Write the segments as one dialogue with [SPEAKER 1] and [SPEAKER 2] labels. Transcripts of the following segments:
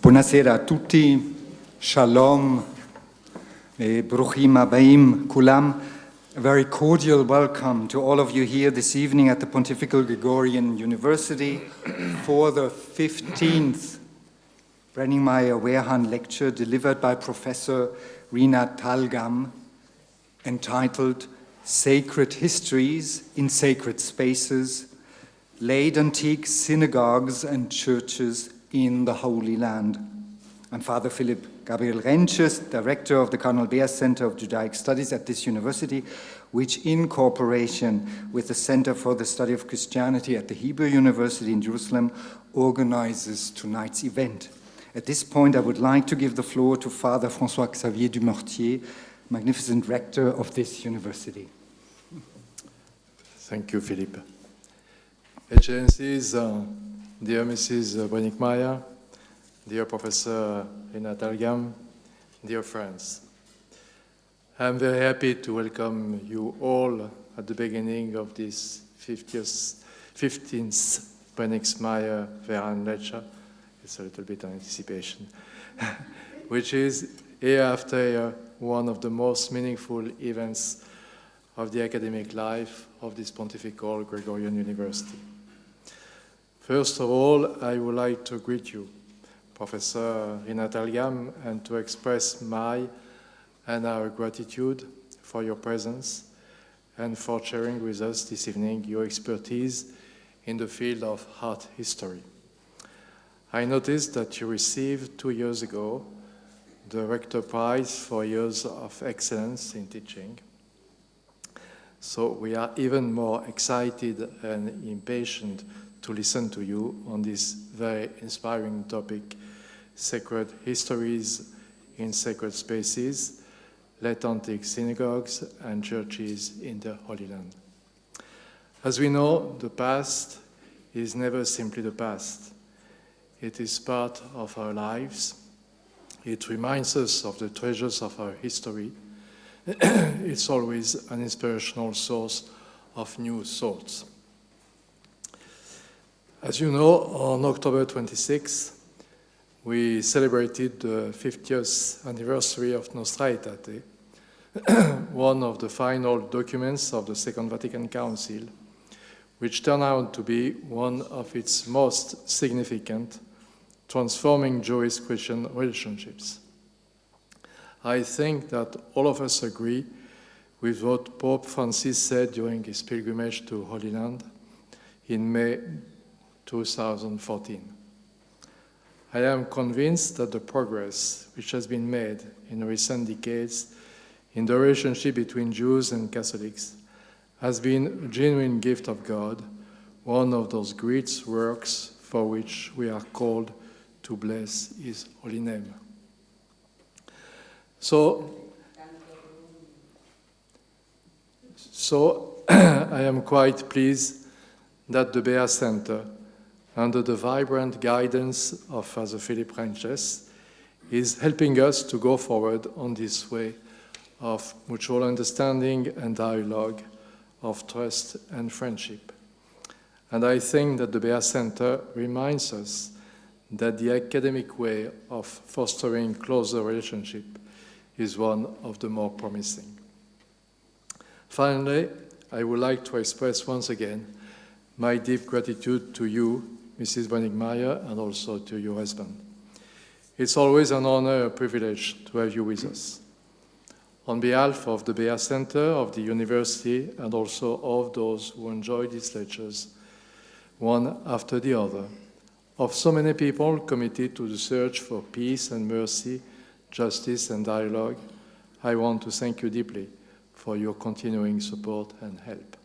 [SPEAKER 1] Buonasera a tutti, Shalom, Bruchim Abaim, Kulam. A very cordial welcome to all of you here this evening at the Pontifical Gregorian University for the 15th Brenningmeier Wehrhahn lecture delivered by Professor Rina Talgam, entitled Sacred Histories in Sacred Spaces, Late Antique Synagogues and Churches in the Holy Land. I'm Father Philip Gabriel Renches, Director of the Cardinal Beer Center of Judaic Studies at this university, which in cooperation with the Center for the Study of Christianity at the Hebrew University in Jerusalem organizes tonight's event. At this point, I would like to give the floor to Father François-Xavier Dumortier, magnificent rector of this university.
[SPEAKER 2] Thank you, Philippe. Excellencies, dear Mrs. Brenningmeier, dear Professor Rina Talgam, dear friends, I'm very happy to welcome you all at the beginning of this 15th Brenningmeier Wehrhahn lecture. It's a little bit of anticipation, which is year after year one of the most meaningful events of the academic life of this Pontifical Gregorian University. First of all, I would like to greet you, Professor Rina Talgam, and to express my and our gratitude for your presence and for sharing with us this evening your expertise in the field of art history. I noticed that you received 2 years ago the Rector Prize for Years of Excellence in Teaching. So we are even more excited and impatient to listen to you on this very inspiring topic, Sacred Histories in Sacred Spaces, Late Antique Synagogues and Churches in the Holy Land. As we know, the past is never simply the past. It is part of our lives. It reminds us of the treasures of our history. It's always an inspirational source of new thoughts. As you know, on October 26th, we celebrated the 50th anniversary of Nostra Aetate, one of the final documents of the Second Vatican Council, which turned out to be one of its most significant, transforming Jewish-Christian relationships. I think that all of us agree with what Pope Francis said during his pilgrimage to Holy Land in May 2014. I am convinced that the progress which has been made in recent decades in the relationship between Jews and Catholics has been a genuine gift of God, one of those great works for which we are called to bless His holy name. So I am quite pleased that the Beer Center, under the vibrant guidance of Father Philip Renches, is helping us to go forward on this way of mutual understanding and dialogue, of trust and friendship. And I think that the Beer Center reminds us that the academic way of fostering closer relationship is one of the more promising. Finally, I would like to express once again my deep gratitude to you, Mrs. Brenningmeier, and also to your husband. It's always an honor, a privilege to have you with us. On behalf of the Beer Center, of the university, and also of those who enjoy these lectures, one after the other, of so many people committed to the search for peace and mercy, justice and dialogue, I want to thank you deeply for your continuing support and help.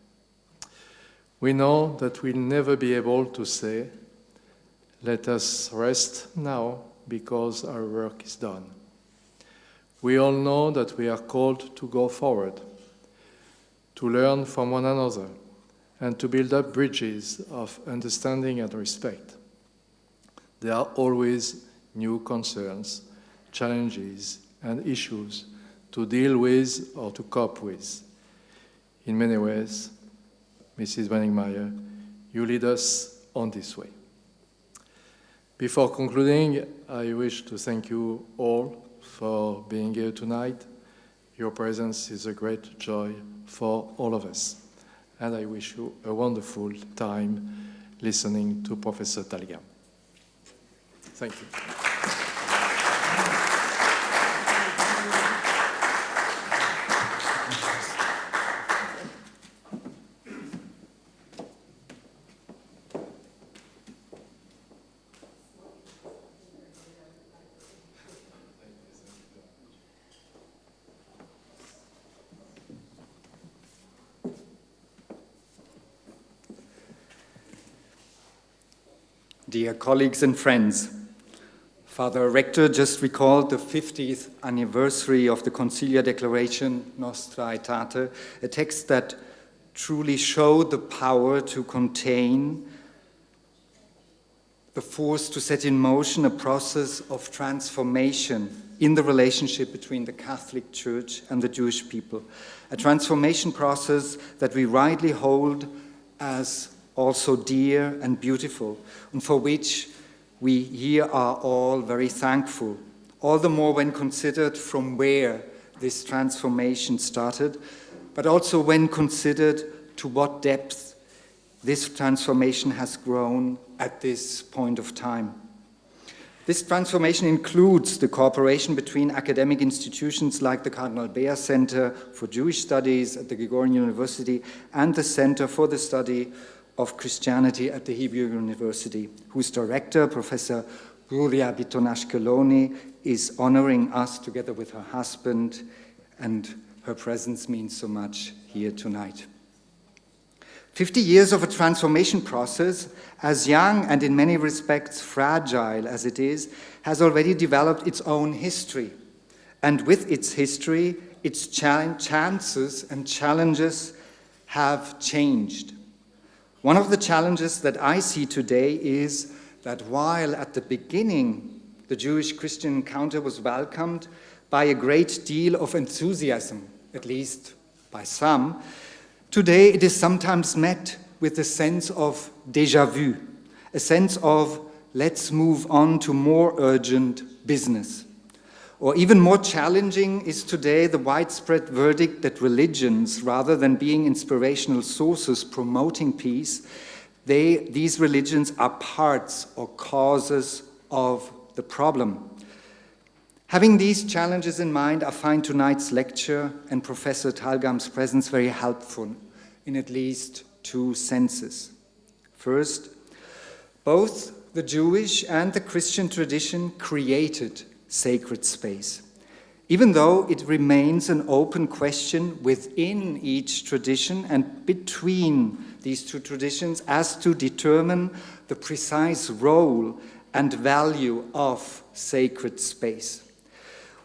[SPEAKER 2] We know that we'll never be able to say, let us rest now because our work is done. We all know that we are called to go forward, to learn from one another, and to build up bridges of understanding and respect. There are always new concerns, challenges, and issues to deal with or to cope with. In many ways, Mrs. Brenningmeier, you lead us on this way. Before concluding, I wish to thank you all for being here tonight. Your presence is a great joy for all of us. And I wish you a wonderful time listening to Professor Talgam. Thank you.
[SPEAKER 1] Dear colleagues and friends, Father Rector just recalled the 50th anniversary of the Concilia Declaration Nostra Aetate, a text that truly showed the power to contain, the force to set in motion a process of transformation in the relationship between the Catholic Church and the Jewish people, a transformation process that we rightly hold as also dear and beautiful, and for which we here are all very thankful, all the more when considered from where this transformation started, but also when considered to what depth this transformation has grown at this point of time. This transformation includes the cooperation between academic institutions like the Cardinal Beer Center for Jewish Studies at the Gregorian University and the Center for the Study of Christianity at the Hebrew University, whose director, Professor Bruria Biton-Ashkeloni, is honoring us together with her husband, and her presence means so much here tonight. 50 years of a transformation process, as young and in many respects fragile as it is, has already developed its own history. And with its history, its chances and challenges have changed. One of the challenges that I see today is that while at the beginning the Jewish-Christian encounter was welcomed by a great deal of enthusiasm, at least by some, today it is sometimes met with a sense of déjà vu, a sense of let's move on to more urgent business. Or even more challenging is today the widespread verdict that religions, rather than being inspirational sources promoting peace, these religions are parts or causes of the problem. Having these challenges in mind, I find tonight's lecture and Professor Talgam's presence very helpful in at least two senses. First, both the Jewish and the Christian tradition created sacred space, even though it remains an open question within each tradition and between these two traditions as to determine the precise role and value of sacred space.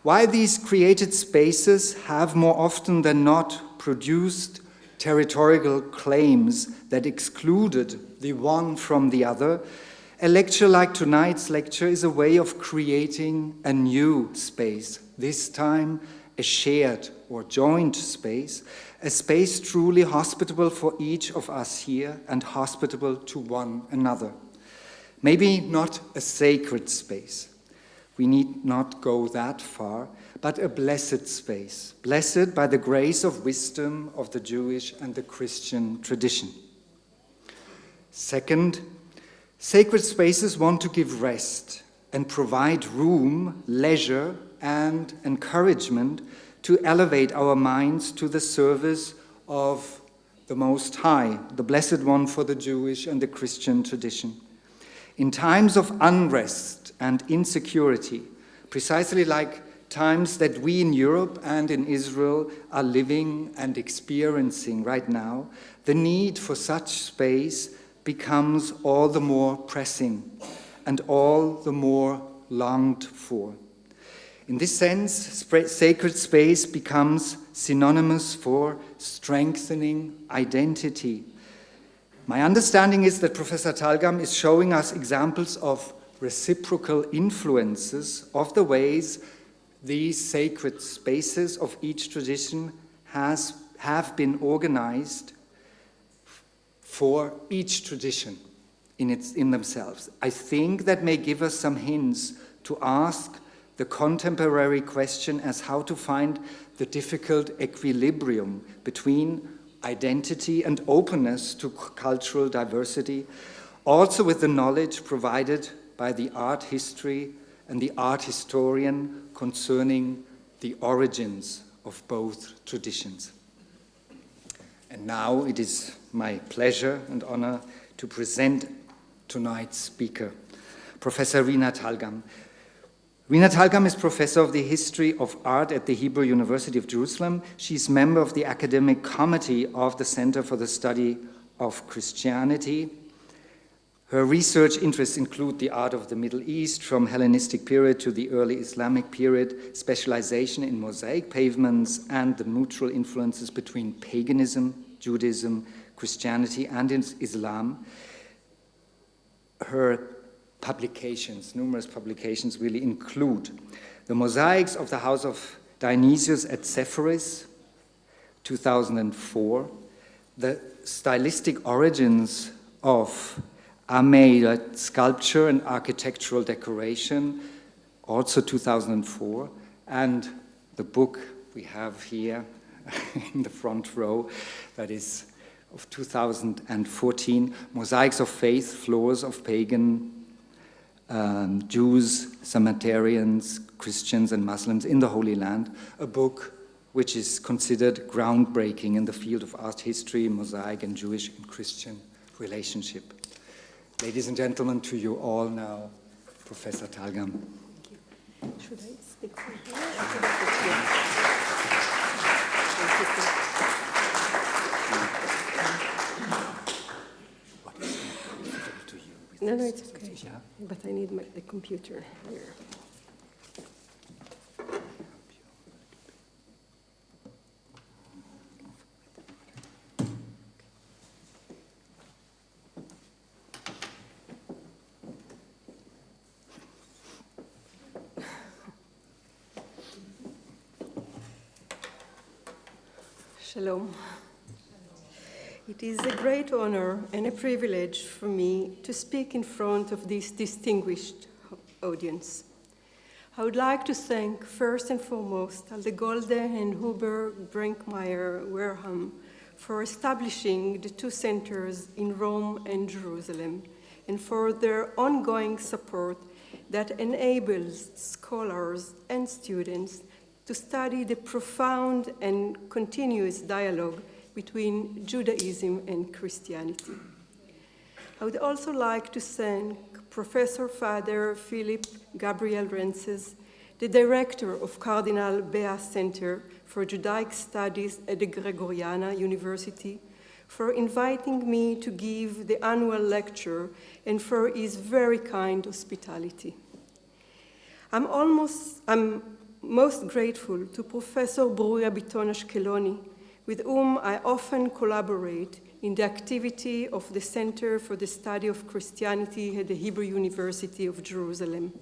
[SPEAKER 1] While these created spaces have more often than not produced territorial claims that excluded the one from the other, a lecture like tonight's lecture is a way of creating a new space, this time a shared or joint space, a space truly hospitable for each of us here and hospitable to one another. Maybe not a sacred space. We need not go that far, but a blessed space, blessed by the grace of wisdom of the Jewish and the Christian tradition. Second, sacred spaces want to give rest and provide room, leisure, and encouragement to elevate our minds to the service of the Most High, the Blessed One for the Jewish and the Christian tradition. In times of unrest and insecurity, precisely like times that we in Europe and in Israel are living and experiencing right now, the need for such space becomes all the more pressing and all the more longed for. In this sense, sacred space becomes synonymous for strengthening identity. My understanding is that Professor Talgam is showing us examples of reciprocal influences of the ways these sacred spaces of each tradition have been organized for each tradition in themselves. I think that may give us some hints to ask the contemporary question as how to find the difficult equilibrium between identity and openness to cultural diversity, also with the knowledge provided by the art history and the art historian concerning the origins of both traditions. And now it is my pleasure and honor to present tonight's speaker, Professor Rina Talgam. Rina Talgam is professor of the history of art at the Hebrew University of Jerusalem. She's member of the academic committee of the Center for the Study of Christianity. Her research interests include the art of the Middle East from Hellenistic period to the early Islamic period, specialization in mosaic pavements, and the mutual influences between paganism, Judaism, Christianity, and Islam. Her publications, numerous publications, really include the mosaics of the house of Dionysius at Sepphoris, 2004, the stylistic origins of Armenian sculpture and architectural decoration, also 2004, and the book we have here in the front row, that is of 2014, Mosaics of Faith, Floors of Pagan Jews, Samaritans, Christians, and Muslims in the Holy Land, a book which is considered groundbreaking in the field of art history, mosaic, and Jewish and Christian relationship. Ladies and gentlemen, to you all now, Professor Talgam.
[SPEAKER 3] Thank you. Should I speak from here? Or should I put here?
[SPEAKER 1] What is comfortable to you?
[SPEAKER 3] No, it's okay.
[SPEAKER 1] Yeah?
[SPEAKER 3] But I need the computer here. Shalom. It is a great honor and a privilege for me to speak in front of this distinguished audience. I would like to thank first and foremost Aldegolde and Huber Brinkmeyer Wareham for establishing the two centers in Rome and Jerusalem and for their ongoing support that enables scholars and students to study the profound and continuous dialogue between Judaism and Christianity. I would also like to thank Professor Father Philip Gabriel Rences, the director of Cardinal Bea Center for Judaic Studies at the Gregoriana University, for inviting me to give the annual lecture and for his very kind hospitality. I'm most grateful to Professor Bruya Biton Ashkeloni, with whom I often collaborate in the activity of the Center for the Study of Christianity at the Hebrew University of Jerusalem.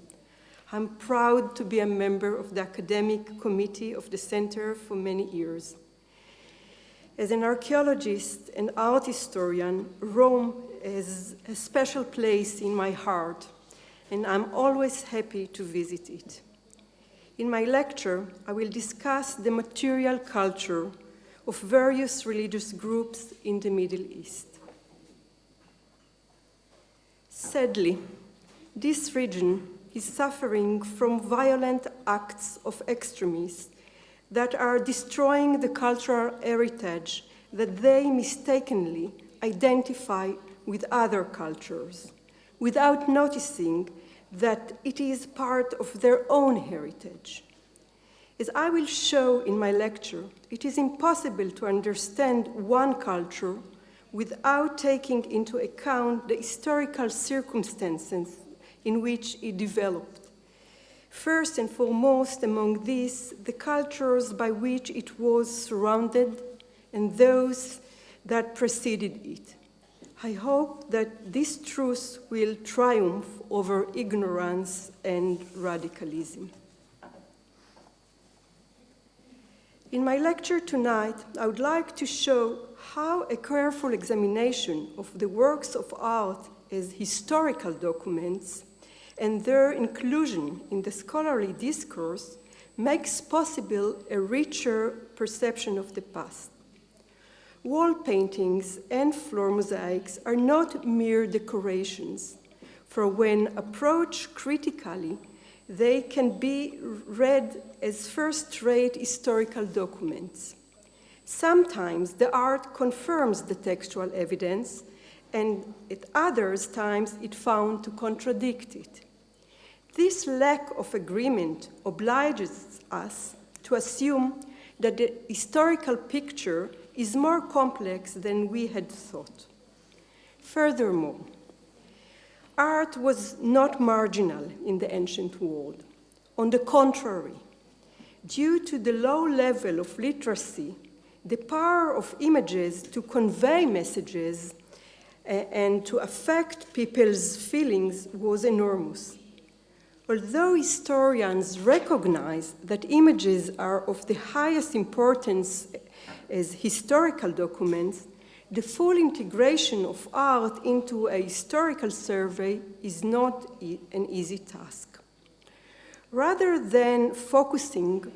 [SPEAKER 3] I'm proud to be a member of the academic committee of the center for many years. As an archaeologist and art historian, Rome has a special place in my heart, and I'm always happy to visit it. In my lecture, I will discuss the material culture of various religious groups in the Middle East. Sadly, this region is suffering from violent acts of extremists that are destroying the cultural heritage that they mistakenly identify with other cultures, without noticing that it is part of their own heritage. As I will show in my lecture, it is impossible to understand one culture without taking into account the historical circumstances in which it developed. First and foremost among these, the cultures by which it was surrounded and those that preceded it. I hope that this truth will triumph over ignorance and radicalism. In my lecture tonight, I would like to show how a careful examination of the works of art as historical documents and their inclusion in the scholarly discourse makes possible a richer perception of the past. Wall paintings and floor mosaics are not mere decorations, for when approached critically, they can be read as first-rate historical documents. Sometimes the art confirms the textual evidence, and at other times it found to contradict it. This lack of agreement obliges us to assume that the historical picture is more complex than we had thought. Furthermore, art was not marginal in the ancient world. On the contrary, due to the low level of literacy, the power of images to convey messages and to affect people's feelings was enormous. Although historians recognize that images are of the highest importance as historical documents, the full integration of art into a historical survey is not an easy task. Rather than focusing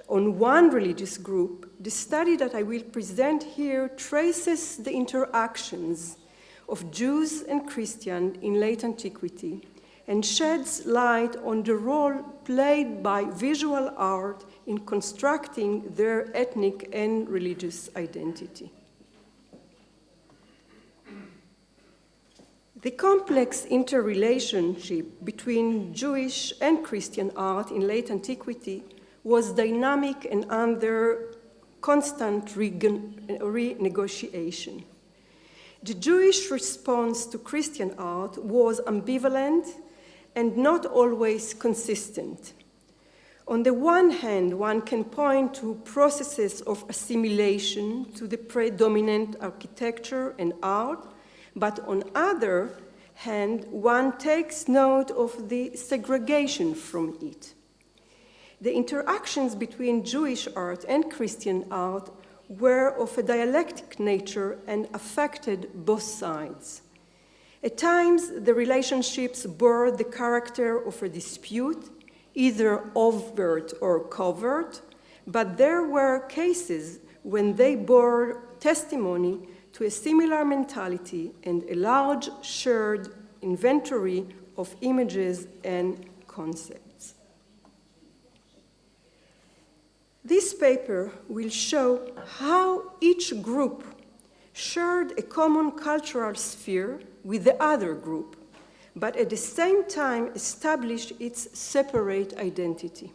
[SPEAKER 3] on one religious group, the study that I will present here traces the interactions of Jews and Christians in late antiquity and sheds light on the role played by visual art in constructing their ethnic and religious identity. The complex interrelationship between Jewish and Christian art in late antiquity was dynamic and under constant renegotiation. The Jewish response to Christian art was ambivalent and not always consistent. On the one hand, one can point to processes of assimilation to the predominant architecture and art, but on other hand, one takes note of the segregation from it. The interactions between Jewish art and Christian art were of a dialectic nature and affected both sides. At times, the relationships bore the character of a dispute, either overt or covert, but there were cases when they bore testimony to a similar mentality and a large shared inventory of images and concepts. This paper will show how each group shared a common cultural sphere with the other group, but at the same time established its separate identity.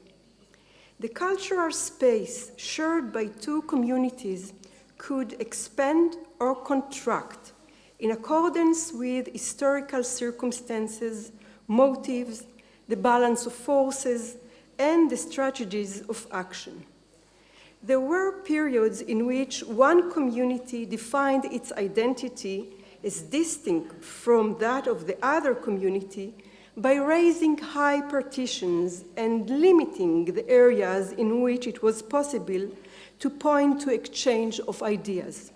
[SPEAKER 3] The cultural space shared by two communities could expand or contract in accordance with historical circumstances, motives, the balance of forces, and the strategies of action. There were periods in which one community defined its identity as distinct from that of the other community by raising high partitions and limiting the areas in which it was possible to point to exchange of ideas.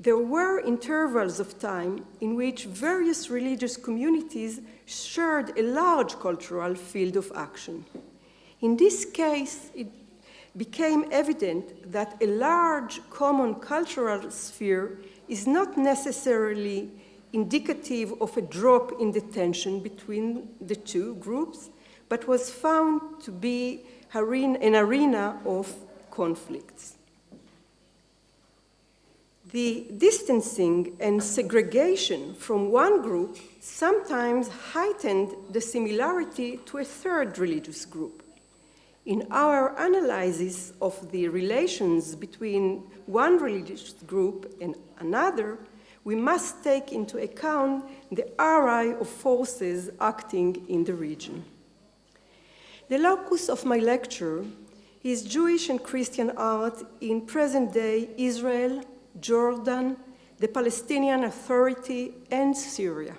[SPEAKER 3] There were intervals of time in which various religious communities shared a large cultural field of action. In this case, it became evident that a large common cultural sphere is not necessarily indicative of a drop in the tension between the two groups, but was found to be an arena of conflicts. The distancing and segregation from one group sometimes heightened the similarity to a third religious group. In our analysis of the relations between one religious group and another, we must take into account the array of forces acting in the region. The locus of my lecture is Jewish and Christian art in present-day Israel, Jordan, the Palestinian Authority, and Syria.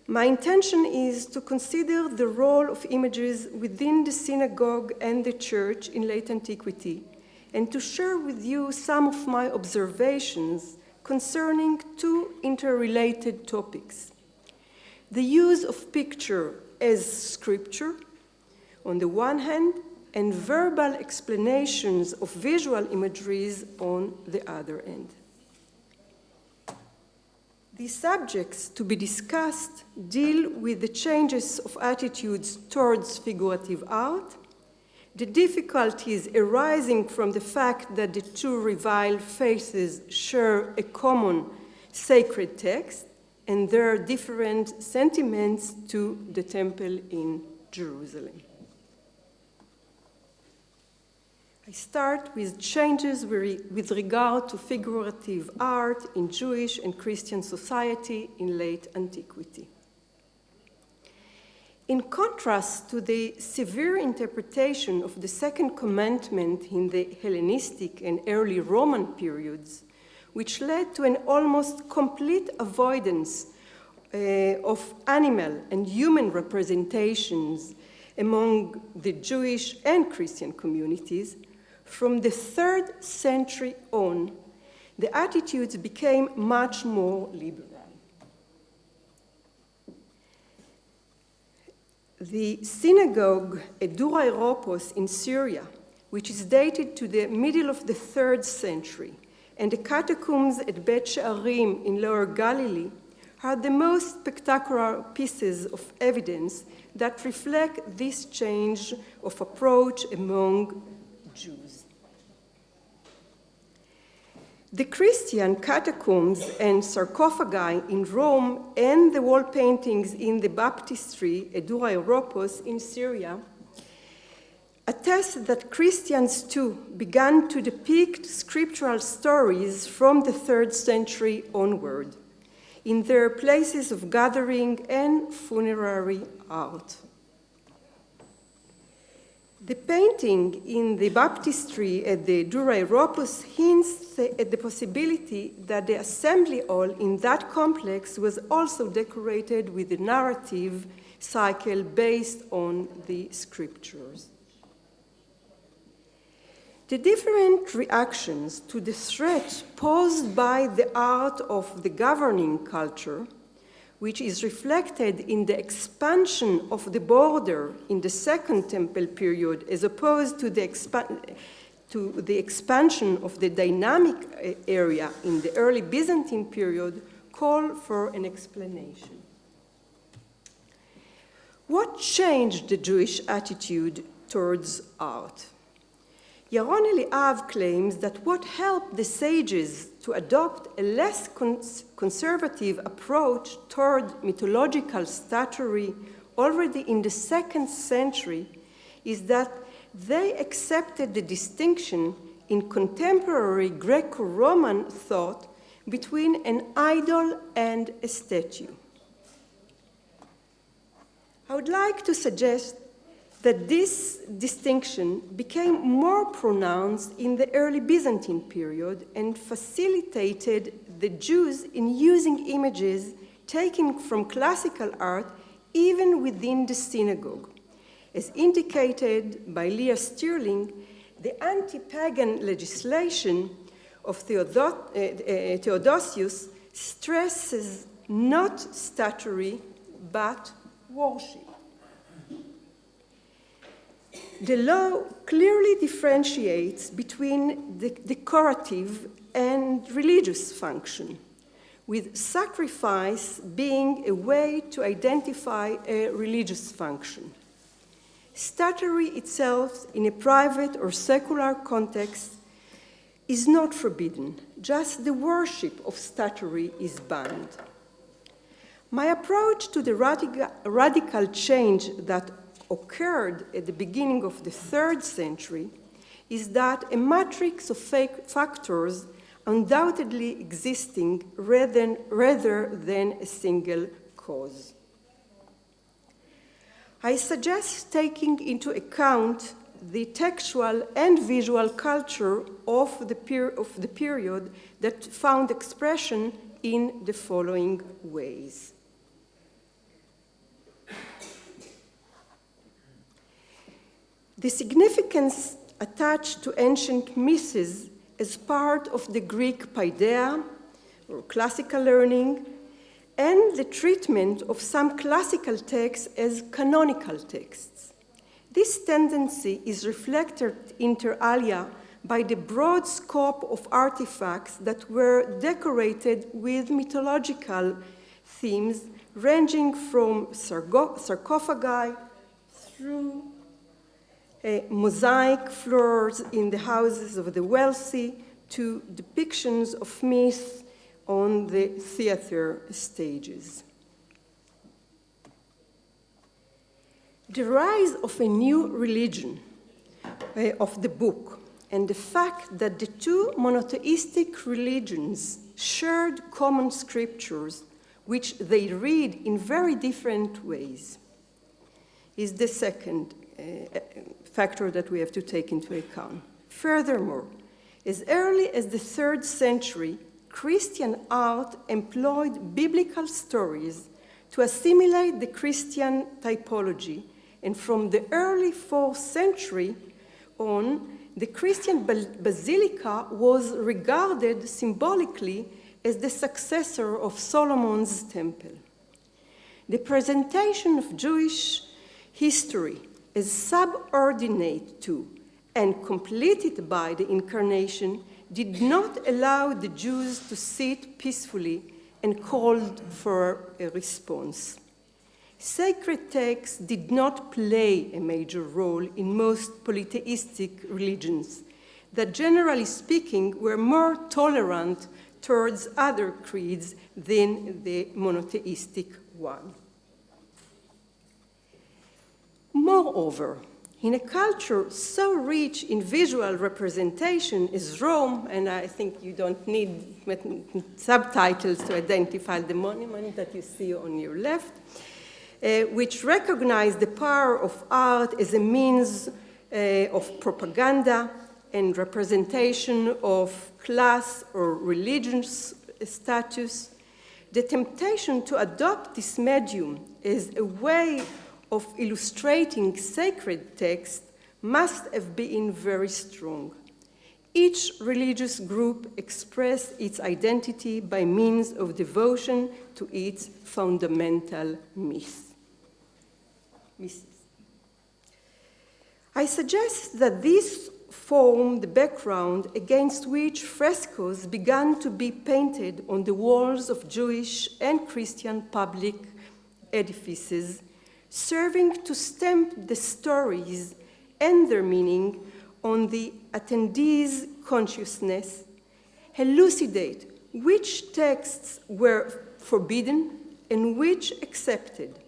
[SPEAKER 3] My intention is to consider the role of images within the synagogue and the church in late antiquity, and to share with you some of my observations concerning two interrelated topics: the use of picture as scripture, on the one hand, and verbal explanations of visual imageries on the other end. The subjects to be discussed deal with the changes of attitudes towards figurative art, the difficulties arising from the fact that the two rival faiths share a common sacred text, and their different sentiments to the temple in Jerusalem. I start with changes with regard to figurative art in Jewish and Christian society in late antiquity. In contrast to the severe interpretation of the second commandment in the Hellenistic and early Roman periods, which led to an almost complete avoidance of animal and human representations among the Jewish and Christian communities, from the 3rd century on, the attitudes became much more liberal. The synagogue at Dura Europos in Syria, which is dated to the middle of the 3rd century, and the catacombs at Bet She'arim in Lower Galilee are the most spectacular pieces of evidence that reflect this change of approach among Jews. The Christian catacombs and sarcophagi in Rome and the wall paintings in the baptistry at Dura Europos in Syria attest that Christians too began to depict scriptural stories from the 3rd century onward in their places of gathering and funerary art. The painting in the baptistry at the Dura Europos hints at the possibility that the assembly hall in that complex was also decorated with a narrative cycle based on the scriptures. The different reactions to the threat posed by the art of the governing culture, which is reflected in the expansion of the border in the Second Temple period as opposed to the expansion of the dynamic area in the early Byzantine period, call for an explanation. What changed the Jewish attitude towards art? Yaron Eliav claims that what helped the sages to adopt a less conservative approach toward mythological statuary already in the 2nd century is that they accepted the distinction in contemporary Greco-Roman thought between an idol and a statue. I would like to suggest that this distinction became more pronounced in the early Byzantine period and facilitated the Jews in using images taken from classical art even within the synagogue. As indicated by Leah Stirling, the anti-pagan legislation of Theodosius stresses not statuary, but worship. The law clearly differentiates between the decorative and religious function, with sacrifice being a way to identify a religious function. Statuary itself, in a private or secular context, is not forbidden, just the worship of statuary is banned. My approach to the radical change that occurred at the beginning of the 3rd century is that a matrix of factors undoubtedly existing rather than a single cause. I suggest taking into account the textual and visual culture of the period that found expression in the following ways. The significance attached to ancient myths as part of the Greek paideia, or classical learning, and the treatment of some classical texts as canonical texts. This tendency is reflected inter alia by the broad scope of artifacts that were decorated with mythological themes ranging from sarcophagi through mosaic floors in the houses of the wealthy to depictions of myths on the theater stages. The rise of a new religion of the book and the fact that the two monotheistic religions shared common scriptures which they read in very different ways is the second factor that we have to take into account. Furthermore, as early as the 3rd century, Christian art employed biblical stories to assimilate the Christian typology, and from the early 4th century on, the Christian basilica was regarded symbolically as the successor of Solomon's temple. The presentation of Jewish history as subordinate to and completed by the incarnation did not allow the Jews to sit peacefully and called for a response. Sacred texts did not play a major role in most polytheistic religions that, generally speaking, were more tolerant towards other creeds than the monotheistic one. Moreover, in a culture so rich in visual representation as Rome, and I think you don't need subtitles to identify the monument that you see on your left, which recognize the power of art as a means of propaganda and representation of class or religious status, the temptation to adopt this medium as a way of illustrating sacred text must have been very strong. Each religious group expressed its identity by means of devotion to its fundamental myths. I suggest that this formed the background against which frescoes began to be painted on the walls of Jewish and Christian public edifices, serving to stamp the stories and their meaning on the attendees' consciousness, elucidate which texts were forbidden and which accepted,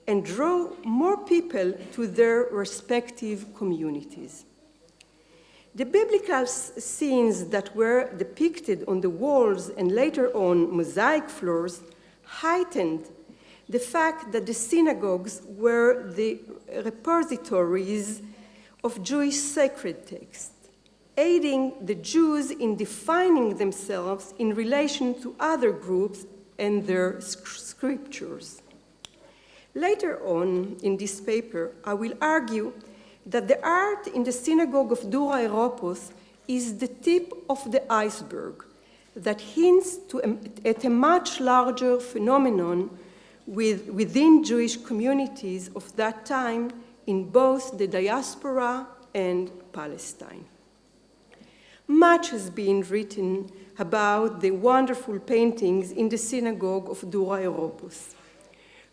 [SPEAKER 3] and draw more people to their respective communities. The biblical scenes that were depicted on the walls and later on mosaic floors heightened the fact that the synagogues were the repositories of Jewish sacred texts, aiding the Jews in defining themselves in relation to other groups and their scriptures. Later on in this paper, I will argue that the art in the synagogue of Dura Europos is the tip of the iceberg that hints at a much larger phenomenon within Jewish communities of that time in both the diaspora and Palestine. Much has been written about the wonderful paintings in the synagogue of Dura Europos.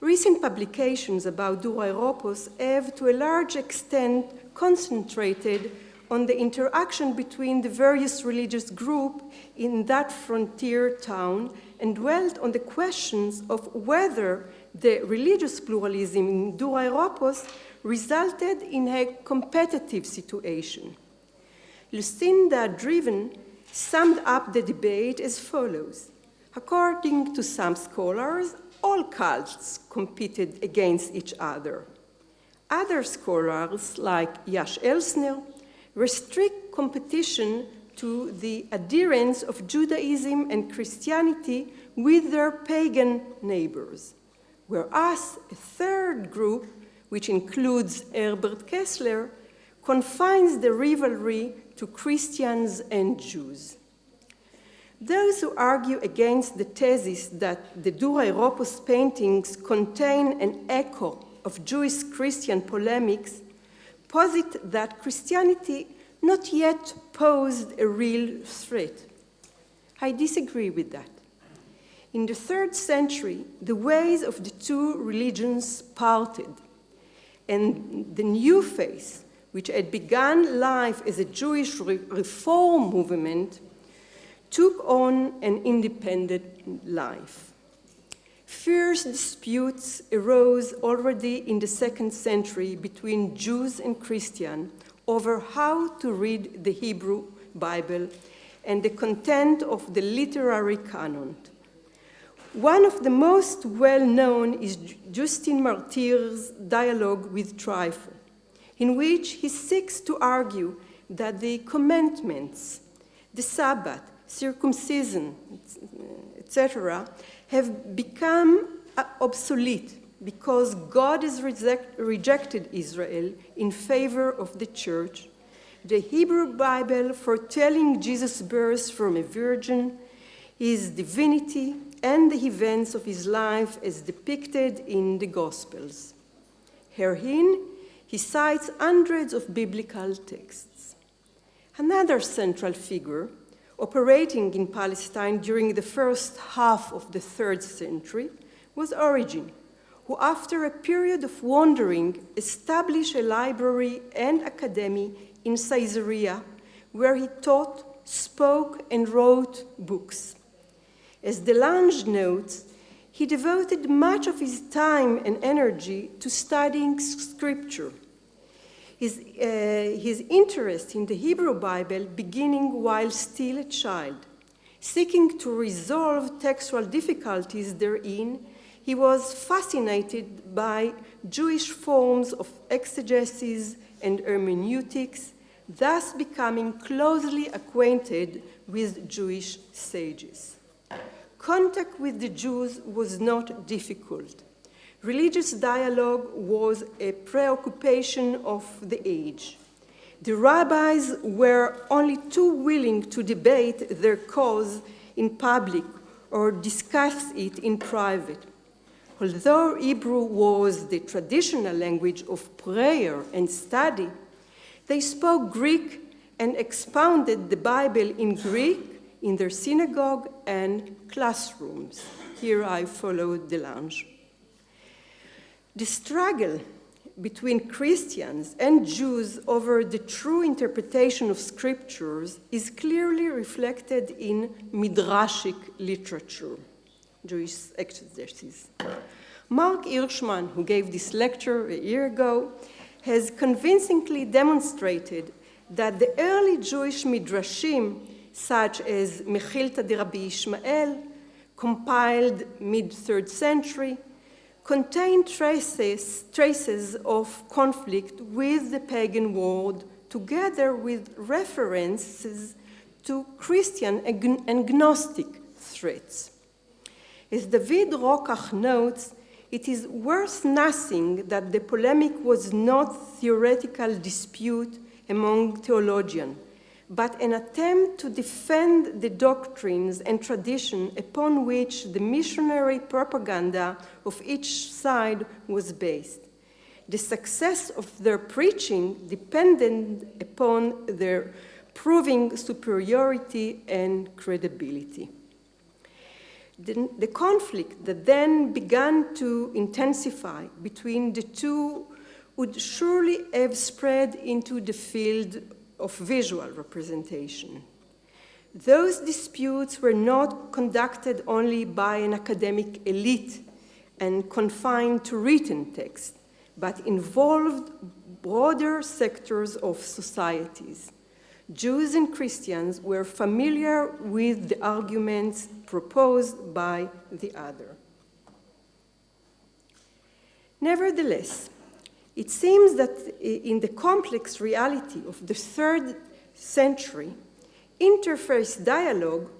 [SPEAKER 3] Recent publications about Dura Europos have to a large extent concentrated on the interaction between the various religious groups in that frontier town and dwelt on the questions of whether the religious pluralism in Dura Europos resulted in a competitive situation. Lucinda Driven summed up the debate as follows. According to some scholars, all cults competed against each other. Other scholars, like Yash Elsner, restrict competition to the adherents of Judaism and Christianity with their pagan neighbors, whereas a third group, which includes Herbert Kessler, confines the rivalry to Christians and Jews. Those who argue against the thesis that the Dura Europos paintings contain an echo of Jewish-Christian polemics posit that Christianity not yet posed a real threat. I disagree with that. In the 3rd century, the ways of the two religions parted, and the new faith, which had begun life as a Jewish reform movement, took on an independent life. Fierce disputes arose already in the 2nd century between Jews and Christians over how to read the Hebrew Bible and the content of the literary canon. One of the most well-known is Justin Martyr's dialogue with Trypho, in which he seeks to argue that the commandments, the Sabbath, circumcision, etc., have become obsolete because God has rejected Israel in favor of the church, the Hebrew Bible foretelling Jesus' birth from a virgin, his divinity, and the events of his life as depicted in the Gospels. Herein, he cites hundreds of biblical texts. Another central figure, operating in Palestine during the first half of the 3rd century, was Origen, who after a period of wandering established a library and academy in Caesarea, where he taught, spoke, and wrote books. As Delange notes, he devoted much of his time and energy to studying scripture. His interest in the Hebrew Bible beginning while still a child. Seeking to resolve textual difficulties therein, he was fascinated by Jewish forms of exegesis and hermeneutics, thus becoming closely acquainted with Jewish sages. Contact with the Jews was not difficult. Religious dialogue was a preoccupation of the age. The rabbis were only too willing to debate their cause in public or discuss it in private. Although Hebrew was the traditional language of prayer and study, they spoke Greek and expounded the Bible in Greek in their synagogue and classrooms. Here I followed Delange. The struggle between Christians and Jews over the true interpretation of scriptures is clearly reflected in Midrashic literature, Jewish exegesis. Mark Hirschman, who gave this lecture a year ago, has convincingly demonstrated that the early Jewish midrashim, such as Mechilta de Rabbi Ishmael, compiled mid-3rd century, contain traces of conflict with the pagan world, together with references to Christian and Gnostic threats. As David Rokach notes, it is worth nothing that the polemic was not theoretical dispute among theologians, but an attempt to defend the doctrines and tradition upon which the missionary propaganda of each side was based. The success of their preaching depended upon their proving superiority and credibility. The conflict that then began to intensify between the two would surely have spread into the field of visual representation. Those disputes were not conducted only by an academic elite and confined to written text, but involved broader sectors of societies. Jews and Christians were familiar with the arguments proposed by the other. Nevertheless, it seems that in the complex reality of the 3rd century, interfaith dialogue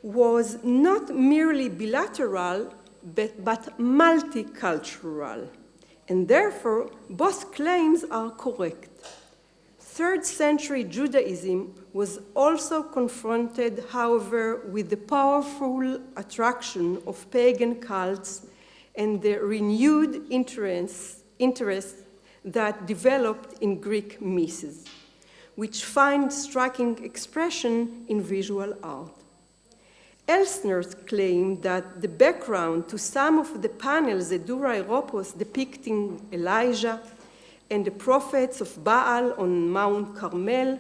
[SPEAKER 3] was not merely bilateral, but multicultural, and therefore both claims are correct. 3rd century Judaism was also confronted, however, with the powerful attraction of pagan cults and the renewed interest that developed in Greek myths, which find striking expression in visual art. Elsner claimed that the background to some of the panels at Dura Europos depicting Elijah and the prophets of Baal on Mount Carmel,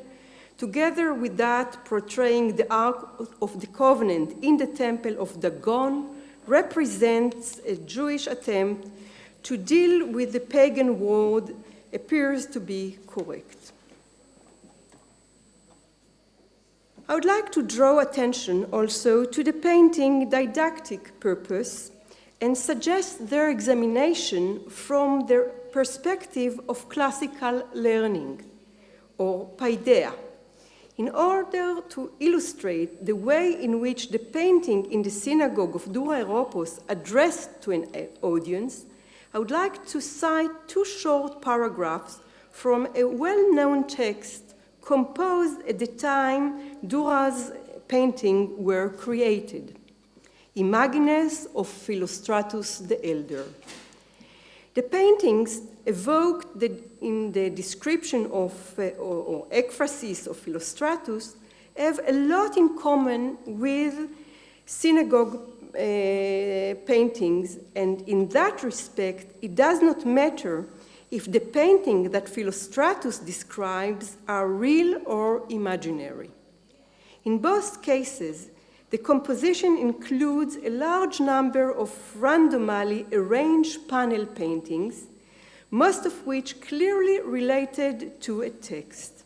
[SPEAKER 3] together with that portraying the Ark of the Covenant in the Temple of Dagon, represents a Jewish attempt to deal with the pagan world, appears to be correct. I would like to draw attention also to the painting didactic purpose and suggest their examination from the perspective of classical learning, or paideia, in order to illustrate the way in which the painting in the synagogue of Dura Europos addressed to an audience. I would like to cite two short paragraphs from a well-known text composed at the time Dura's paintings were created, Imagines of Philostratus the Elder. The paintings evoked in the description of or ekphrasis of Philostratus have a lot in common with synagogue paintings, and in that respect, it does not matter if the painting that Philostratus describes are real or imaginary. In both cases, the composition includes a large number of randomly arranged panel paintings, most of which clearly related to a text.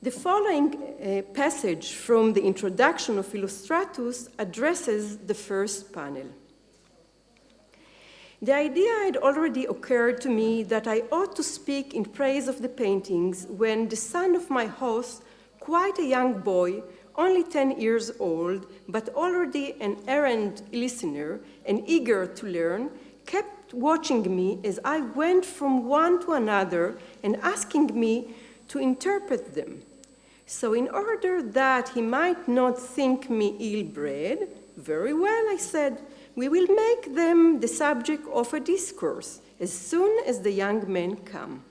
[SPEAKER 3] The following passage from the introduction of Philostratus addresses the first panel. The idea had already occurred to me that I ought to speak in praise of the paintings when the son of my host, quite a young boy, only 10 years old, but already an errant listener and eager to learn, kept watching me as I went from one to another and asking me to interpret them. So in order that he might not think me ill-bred, very well, I said, we will make them the subject of a discourse as soon as the young men come.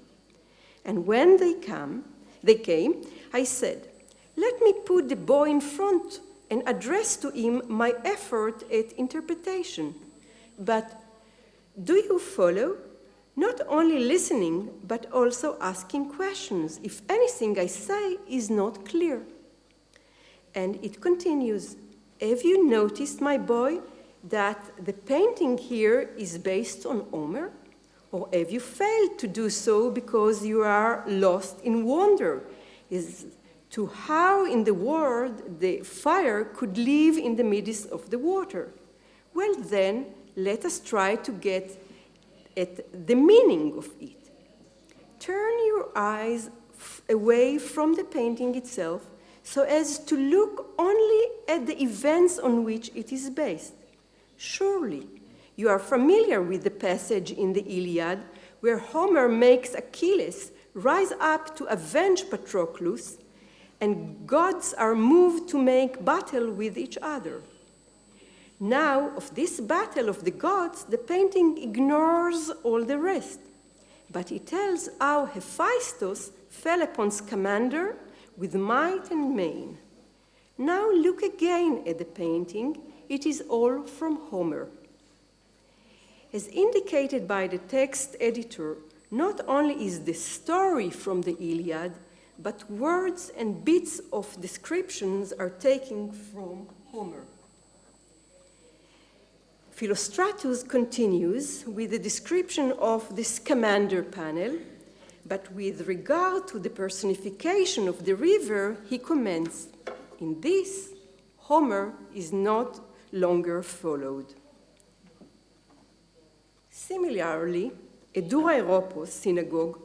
[SPEAKER 3] And when they came, I said, let me put the boy in front and address to him my effort at interpretation. But do you follow? Not only listening, but also asking questions if anything I say is not clear. And it continues, have you noticed, my boy, that the painting here is based on Homer? Or have you failed to do so because you are lost in wonder as to how in the world the fire could live in the midst of the water? Well then, let us try to get at the meaning of it. Turn your eyes away from the painting itself so as to look only at the events on which it is based. Surely, you are familiar with the passage in the Iliad where Homer makes Achilles rise up to avenge Patroclus, and gods are moved to make battle with each other. Now, of this battle of the gods, the painting ignores all the rest, but it tells how Hephaestus fell upon Scamander with might and main. Now look again at the painting. It is all from Homer. As indicated by the text editor, not only is the story from the Iliad, but words and bits of descriptions are taken from Homer. Philostratus continues with the description of the Scamander panel, but with regard to the personification of the river, he comments, in this, Homer is not longer followed. Similarly, at Dura Europos synagogue,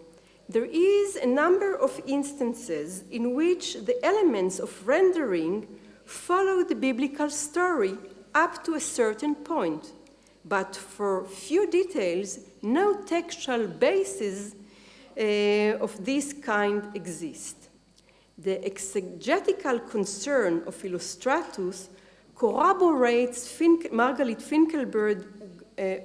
[SPEAKER 3] there is a number of instances in which the elements of rendering follow the biblical story up to a certain point, but for few details, no textual basis of this kind exists. The exegetical concern of Illustratus corroborates Margalit Finkelberg's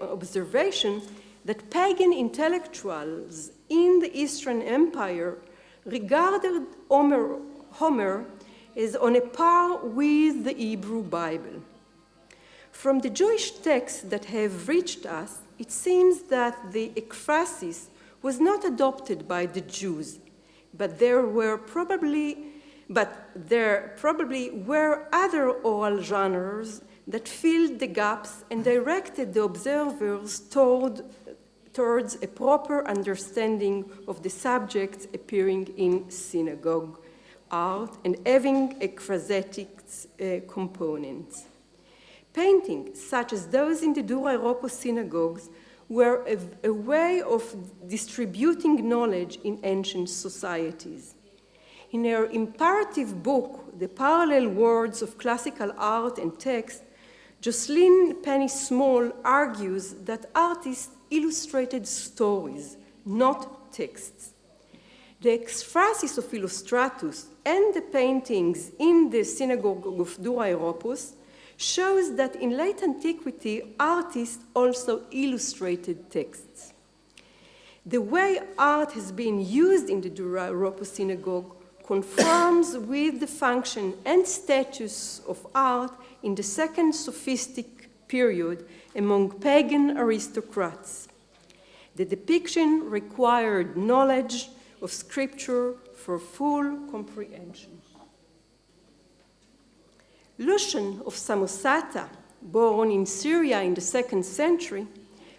[SPEAKER 3] observation that pagan intellectuals in the Eastern Empire regarded Homer as on a par with the Hebrew Bible. From the Jewish texts that have reached us, it seems that the ekphrasis was not adopted by the Jews, but there probably were other oral genres that filled the gaps and directed the observers towards a proper understanding of the subjects appearing in synagogue art and having ekphrasetic components. Paintings, such as those in the Dura Europos synagogues, were a way of distributing knowledge in ancient societies. In her imperative book, The Parallel Worlds of Classical Art and Text, Jocelyn Penny Small argues that artists illustrated stories, not texts. The ekphrasis of Illustratus and the paintings in the Synagogue of Dura Europos shows that in late antiquity, artists also illustrated texts. The way art has been used in the Dura Europos synagogue conforms with the function and status of art in the second sophistic period among pagan aristocrats. The depiction required knowledge of scripture for full comprehension. Lucian of Samosata, born in Syria in the 2nd century,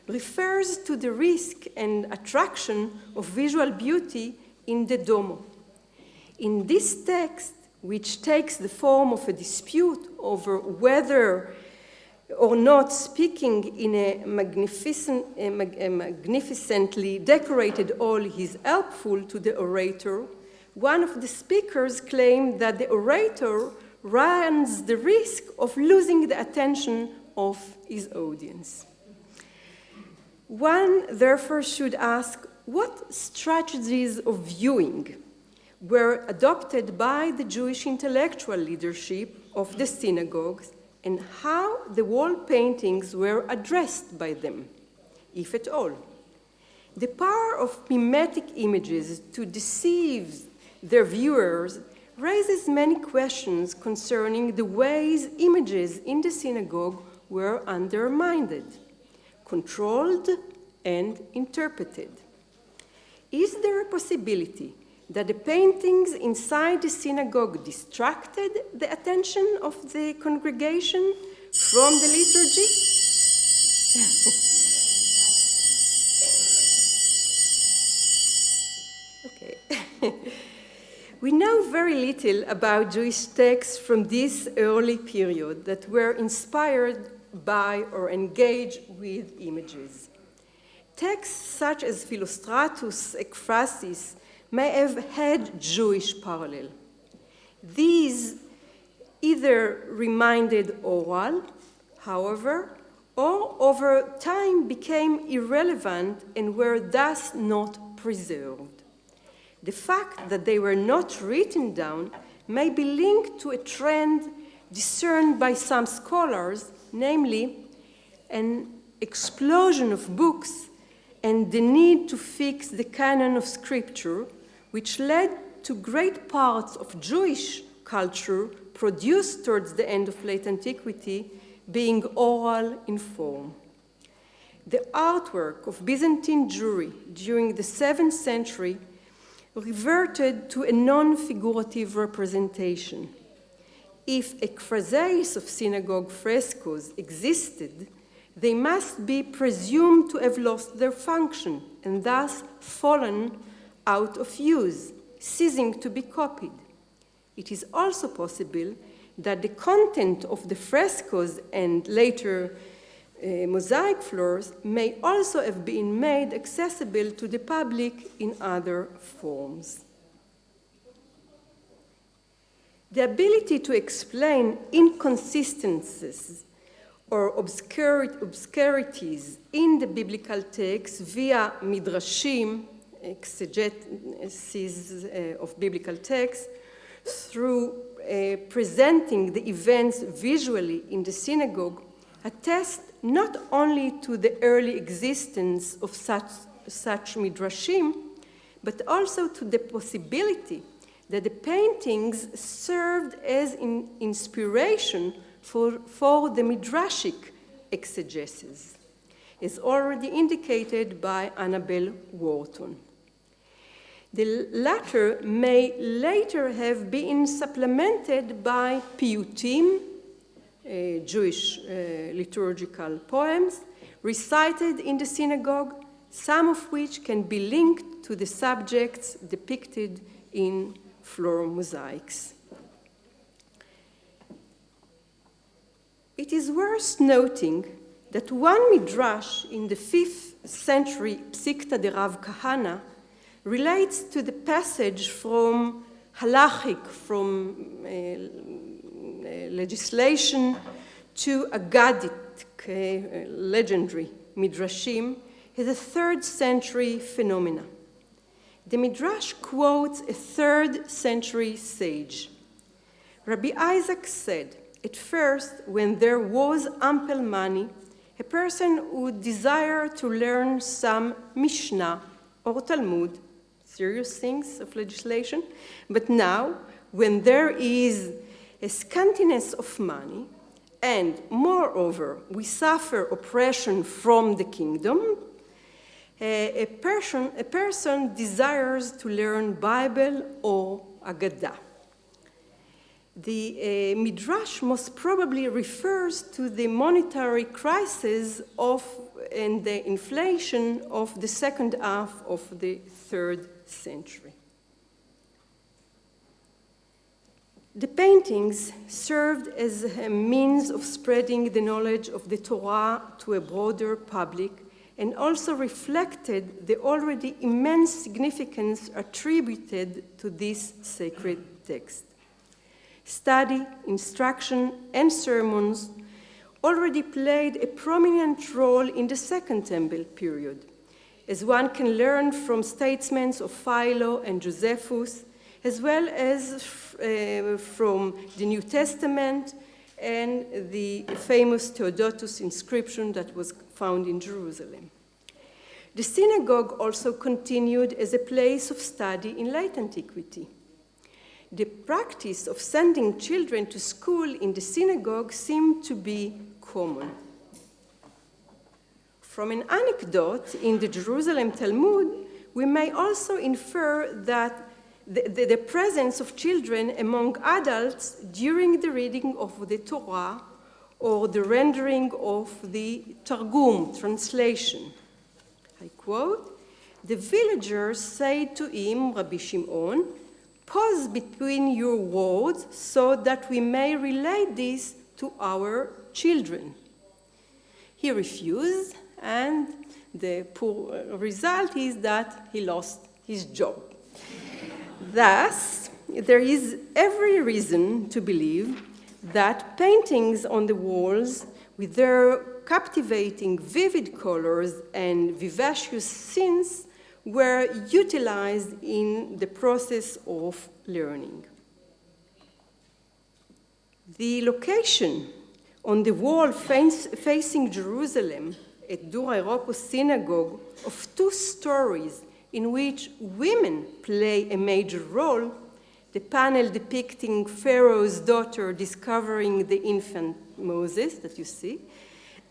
[SPEAKER 3] refers to the risk and attraction of visual beauty in the Domo. In this text, which takes the form of a dispute over whether or not speaking in a magnificently decorated hall is helpful to the orator, one of the speakers claimed that the orator runs the risk of losing the attention of his audience. One therefore should ask what strategies of viewing were adopted by the Jewish intellectual leadership of the synagogues and how the wall paintings were addressed by them, if at all. The power of mimetic images to deceive their viewers raises many questions concerning the ways images in the synagogue were undermined, controlled, and interpreted. Is there a possibility that the paintings inside the synagogue distracted the attention of the congregation from the liturgy? Okay. We know very little about Jewish texts from this early period that were inspired by or engaged with images. Texts such as Philostratus' ekphrasis may have had Jewish parallel. These either remained oral, however, or over time became irrelevant and were thus not preserved. The fact that they were not written down may be linked to a trend discerned by some scholars, namely an explosion of books and the need to fix the canon of scripture, which led to great parts of Jewish culture produced towards the end of late antiquity being oral in form. The artwork of Byzantine Jewry during the 7th century reverted to a non-figurative representation. If ekphrases of synagogue frescoes existed, they must be presumed to have lost their function and thus fallen out of use, ceasing to be copied. It is also possible that the content of the frescoes and later mosaic floors may also have been made accessible to the public in other forms. The ability to explain inconsistencies or obscurities in the biblical text via midrashim, exegesis of biblical texts, through presenting the events visually in the synagogue, attest not only to the early existence of such midrashim, but also to the possibility that the paintings served as inspiration for the midrashic exegesis, as already indicated by Annabel Wharton. The latter may later have been supplemented by piyutim, Jewish liturgical poems, recited in the synagogue, some of which can be linked to the subjects depicted in floor mosaics. It is worth noting that one midrash in the 5th century Psikta de Rav Kahana relates to the passage from halachic, from legislation, to Aggadic, legendary midrashim, is a 3rd century phenomena. The midrash quotes a 3rd century sage. Rabbi Isaac said, at first, when there was ample money, a person would desire to learn some Mishnah or Talmud, serious things of legislation, but now, when there is a scantiness of money, and moreover, we suffer oppression from the kingdom, a person desires to learn Bible or Agadah. The midrash most probably refers to the monetary crisis and the inflation of the second half of the 3rd century. The paintings served as a means of spreading the knowledge of the Torah to a broader public and also reflected the already immense significance attributed to this sacred text. Study, instruction, and sermons already played a prominent role in the Second Temple period, as one can learn from statements of Philo and Josephus, as well as from the New Testament and the famous Theodotus inscription that was found in Jerusalem. The synagogue also continued as a place of study in late antiquity. The practice of sending children to school in the synagogue seemed to be common. From an anecdote in the Jerusalem Talmud, we may also infer that the presence of children among adults during the reading of the Torah or the rendering of the Targum translation. I quote, "The villagers say to him, Rabbi Shimon, pause between your words so that we may relate this to our children." He refused, and the poor result is that he lost his job. Thus, there is every reason to believe that paintings on the walls, with their captivating vivid colors and vivacious scenes, were utilized in the process of learning. The location on the wall facing Jerusalem at Dur Europos Synagogue of 2 stories in which women play a major role, the panel depicting Pharaoh's daughter discovering the infant Moses that you see,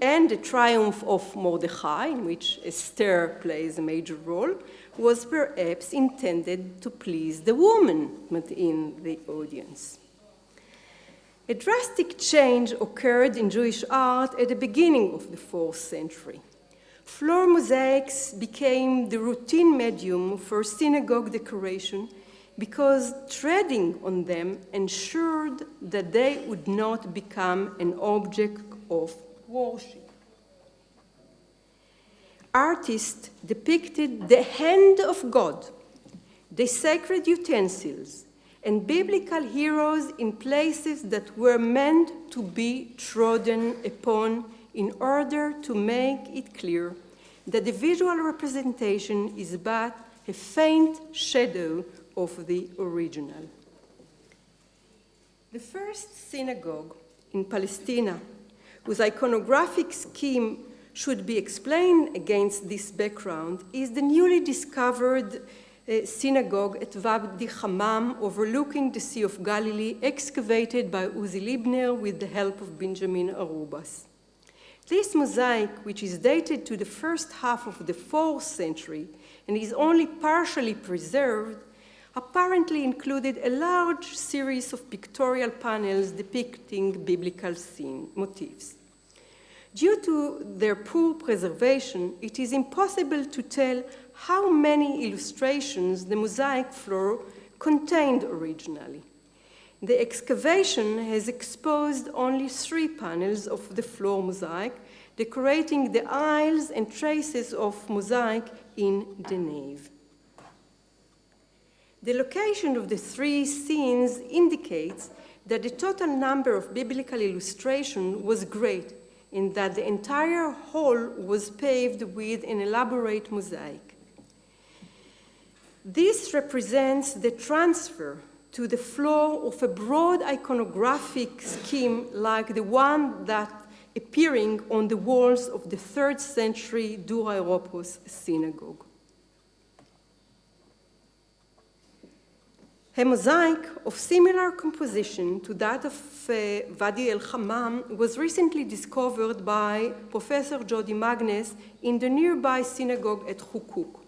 [SPEAKER 3] and the triumph of Mordechai, in which Esther plays a major role, was perhaps intended to please the woman in the audience. A drastic change occurred in Jewish art at the beginning of the 4th century. Floor mosaics became the routine medium for synagogue decoration because treading on them ensured that they would not become an object of worship. Artists depicted the hand of God, the sacred utensils, and biblical heroes in places that were meant to be trodden upon in order to make it clear that the visual representation is but a faint shadow of the original. The first synagogue in Palestine, whose iconographic scheme should be explained against this background, is the newly discovered synagogue at Wadi Hammam, overlooking the Sea of Galilee, excavated by Uzi Libner with the help of Benjamin Arubas. This mosaic, which is dated to the first half of the 4th century and is only partially preserved, apparently included a large series of pictorial panels depicting biblical scene motifs. Due to their poor preservation, it is impossible to tell how many illustrations the mosaic floor contained originally. The excavation has exposed only 3 panels of the floor mosaic, decorating the aisles and traces of mosaic in the nave. The location of the 3 scenes indicates that the total number of biblical illustration was great, in that the entire hall was paved with an elaborate mosaic. This represents the transfer to the floor of a broad iconographic scheme like the one that appearing on the walls of the 3rd century Dura Europos synagogue. A mosaic of similar composition to that of Wadi el-Hammam was recently discovered by Professor Jody Magnes in the nearby synagogue at Hukuk.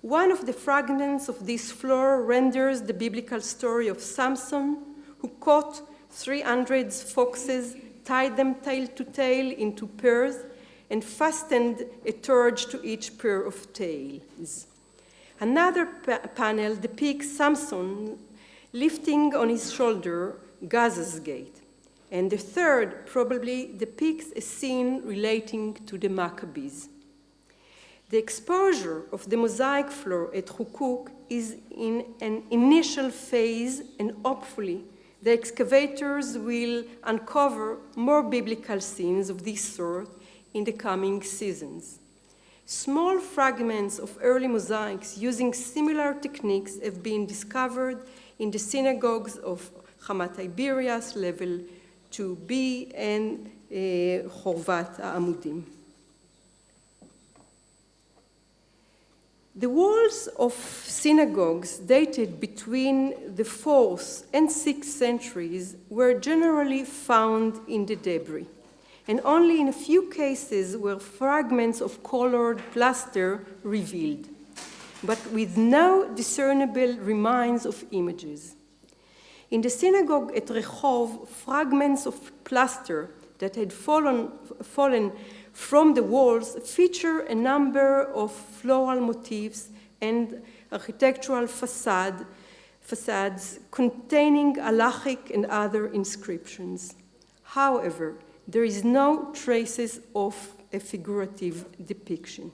[SPEAKER 3] One of the fragments of this floor renders the biblical story of Samson, who caught 300 foxes, tied them tail to tail into pairs, and fastened a torch to each pair of tails. Another panel depicts Samson lifting on his shoulder Gaza's gate. And the third probably depicts a scene relating to the Maccabees. The exposure of the mosaic floor at Hukuk is in an initial phase, and hopefully the excavators will uncover more biblical scenes of this sort in the coming seasons. Small fragments of early mosaics using similar techniques have been discovered in the synagogues of Hamat Tiberias, level 2B, and Chorvat Amudim. The walls of synagogues dated between the 4th and 6th centuries were generally found in the debris, and only in a few cases were fragments of colored plaster revealed, but with no discernible remains of images. In the synagogue at Rehov, fragments of plaster that had fallen from the walls feature a number of floral motifs and architectural facades containing halachic and other inscriptions. However, there is no traces of a figurative depiction.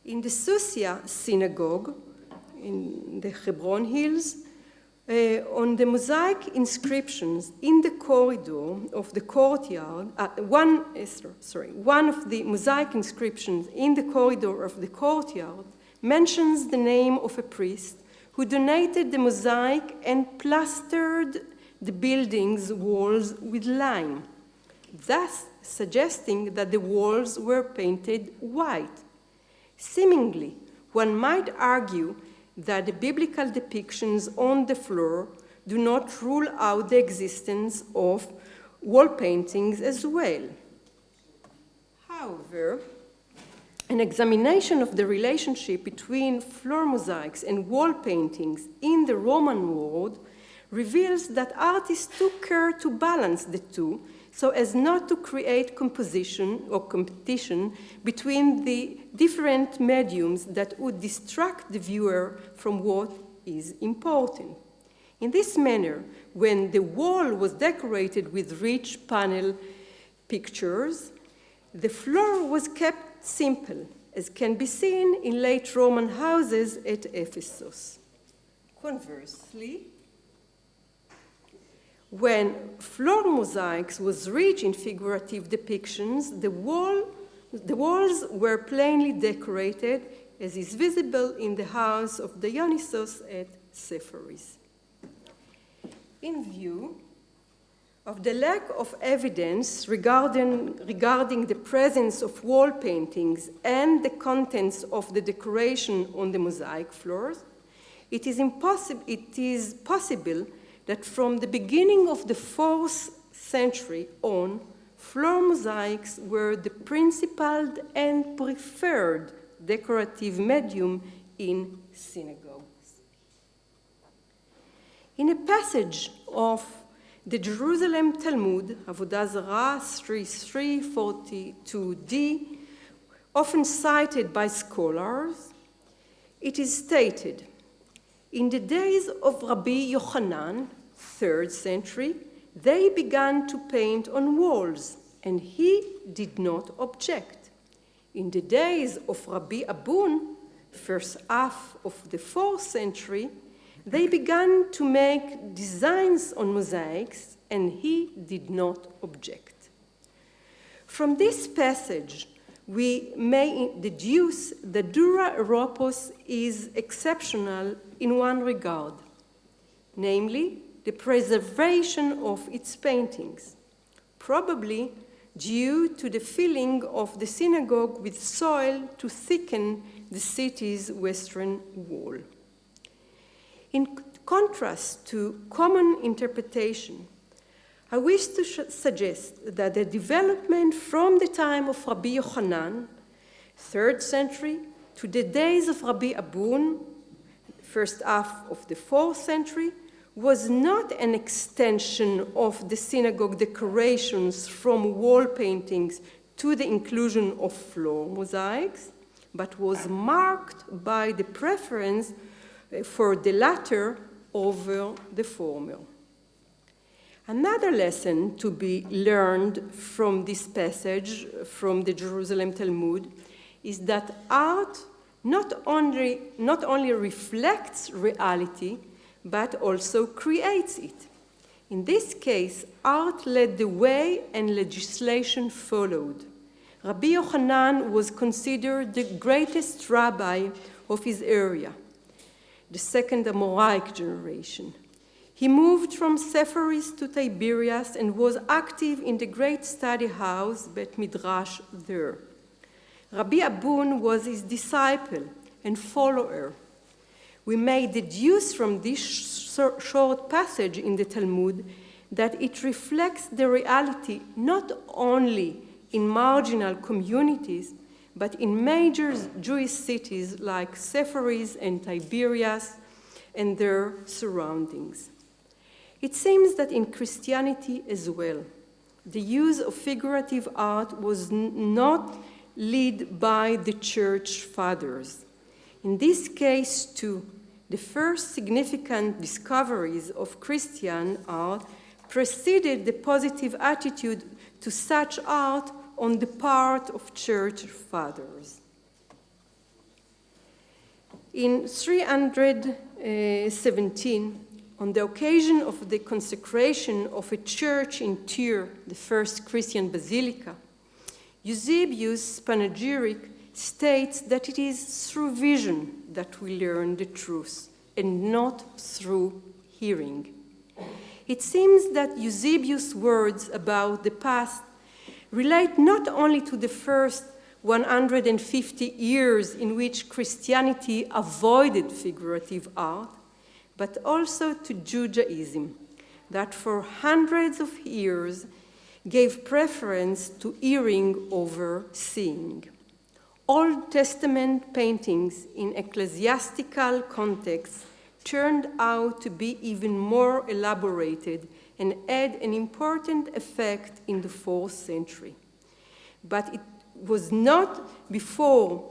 [SPEAKER 3] In the Susia synagogue in the Hebron Hills, on the mosaic inscriptions in the corridor of the courtyard, one of the mosaic inscriptions in the corridor of the courtyard mentions the name of a priest who donated the mosaic and plastered the building's walls with lime, thus suggesting that the walls were painted white. Seemingly, one might argue that the biblical depictions on the floor do not rule out the existence of wall paintings as well. However, an examination of the relationship between floor mosaics and wall paintings in the Roman world reveals that artists took care to balance the two so as not to create composition or competition between the different mediums that would distract the viewer from what is important. In this manner, when the wall was decorated with rich panel pictures, the floor was kept simple, as can be seen in late Roman houses at Ephesus. Conversely, when floor mosaics was rich in figurative depictions, the walls were plainly decorated, as is visible in the house of Dionysos at Sepphoris. In view of the lack of evidence regarding the presence of wall paintings and the contents of the decoration on the mosaic floors, it is possible that from the beginning of the 4th century on, floor mosaics were the principal and preferred decorative medium in synagogues. In a passage of the Jerusalem Talmud, Avodah Zarah 3342d, often cited by scholars, it is stated, in the days of Rabbi Yochanan, 3rd century, they began to paint on walls, and he did not object. In the days of Rabbi Abun, first half of the 4th century, they began to make designs on mosaics, and he did not object. From this passage, we may deduce that Dura Europos is exceptional in one regard, namely the preservation of its paintings, probably due to the filling of the synagogue with soil to thicken the city's western wall. In contrast to common interpretation, I wish to suggest that the development from the time of Rabbi Yochanan, 3rd century, to the days of Rabbi Abun, first half of the 4th century, was not an extension of the synagogue decorations from wall paintings to the inclusion of floor mosaics, but was marked by the preference for the latter over the former. Another lesson to be learned from this passage from the Jerusalem Talmud is that art not only reflects reality, but also creates it. In this case, art led the way and legislation followed. Rabbi Yochanan was considered the greatest rabbi of his area, the second Amoraic generation. He moved from Sepharis to Tiberias and was active in the great study house, Bet Midrash, there. Rabbi Abun was his disciple and follower. We may deduce from this short passage in the Talmud that it reflects the reality not only in marginal communities, but in major Jewish cities like Sepharis and Tiberias and their surroundings. It seems that in Christianity as well, the use of figurative art was not led by the church fathers. In this case, too, the first significant discoveries of Christian art preceded the positive attitude to such art on the part of church fathers. In 317, on the occasion of the consecration of a church in Tyre, the first Christian basilica, Eusebius' panegyric states that it is through vision that we learn the truth, and not through hearing. It seems that Eusebius' words about the past relate not only to the first 150 years in which Christianity avoided figurative art, but also to Judaism, that for hundreds of years gave preference to hearing over seeing. Old Testament paintings in ecclesiastical contexts turned out to be even more elaborated and had an important effect in the 4th century. But it was not before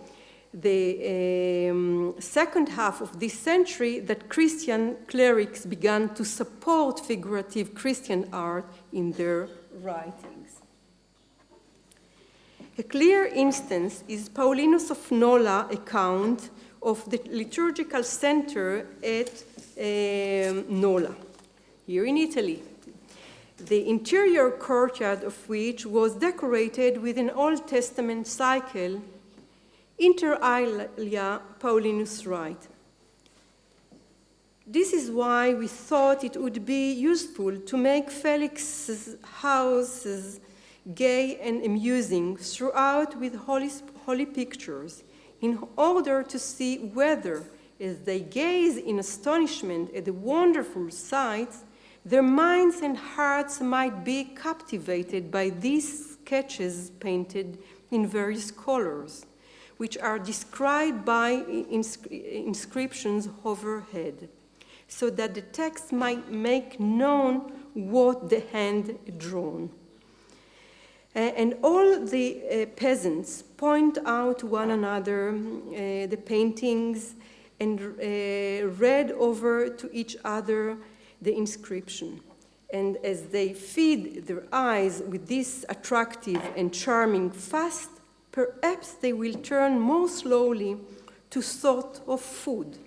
[SPEAKER 3] the second half of this century that Christian clerics began to support figurative Christian art in their writings. A clear instance is Paulinus of Nola account of the liturgical center at Nola, here in Italy. The interior courtyard of which was decorated with an Old Testament cycle. Inter alia, Paulinus writes, This is why we thought it would be useful to make Felix's houses gay and amusing throughout with holy pictures, in order to see whether, as they gaze in astonishment at the wonderful sights, their minds and hearts might be captivated by these sketches painted in various colors, which are described by inscriptions overhead, so that the text might make known what the hand had drawn. And all the peasants point out to one another the paintings and read over to each other the inscription. And as they feed their eyes with this attractive and charming fast, perhaps they will turn more slowly to thought of food.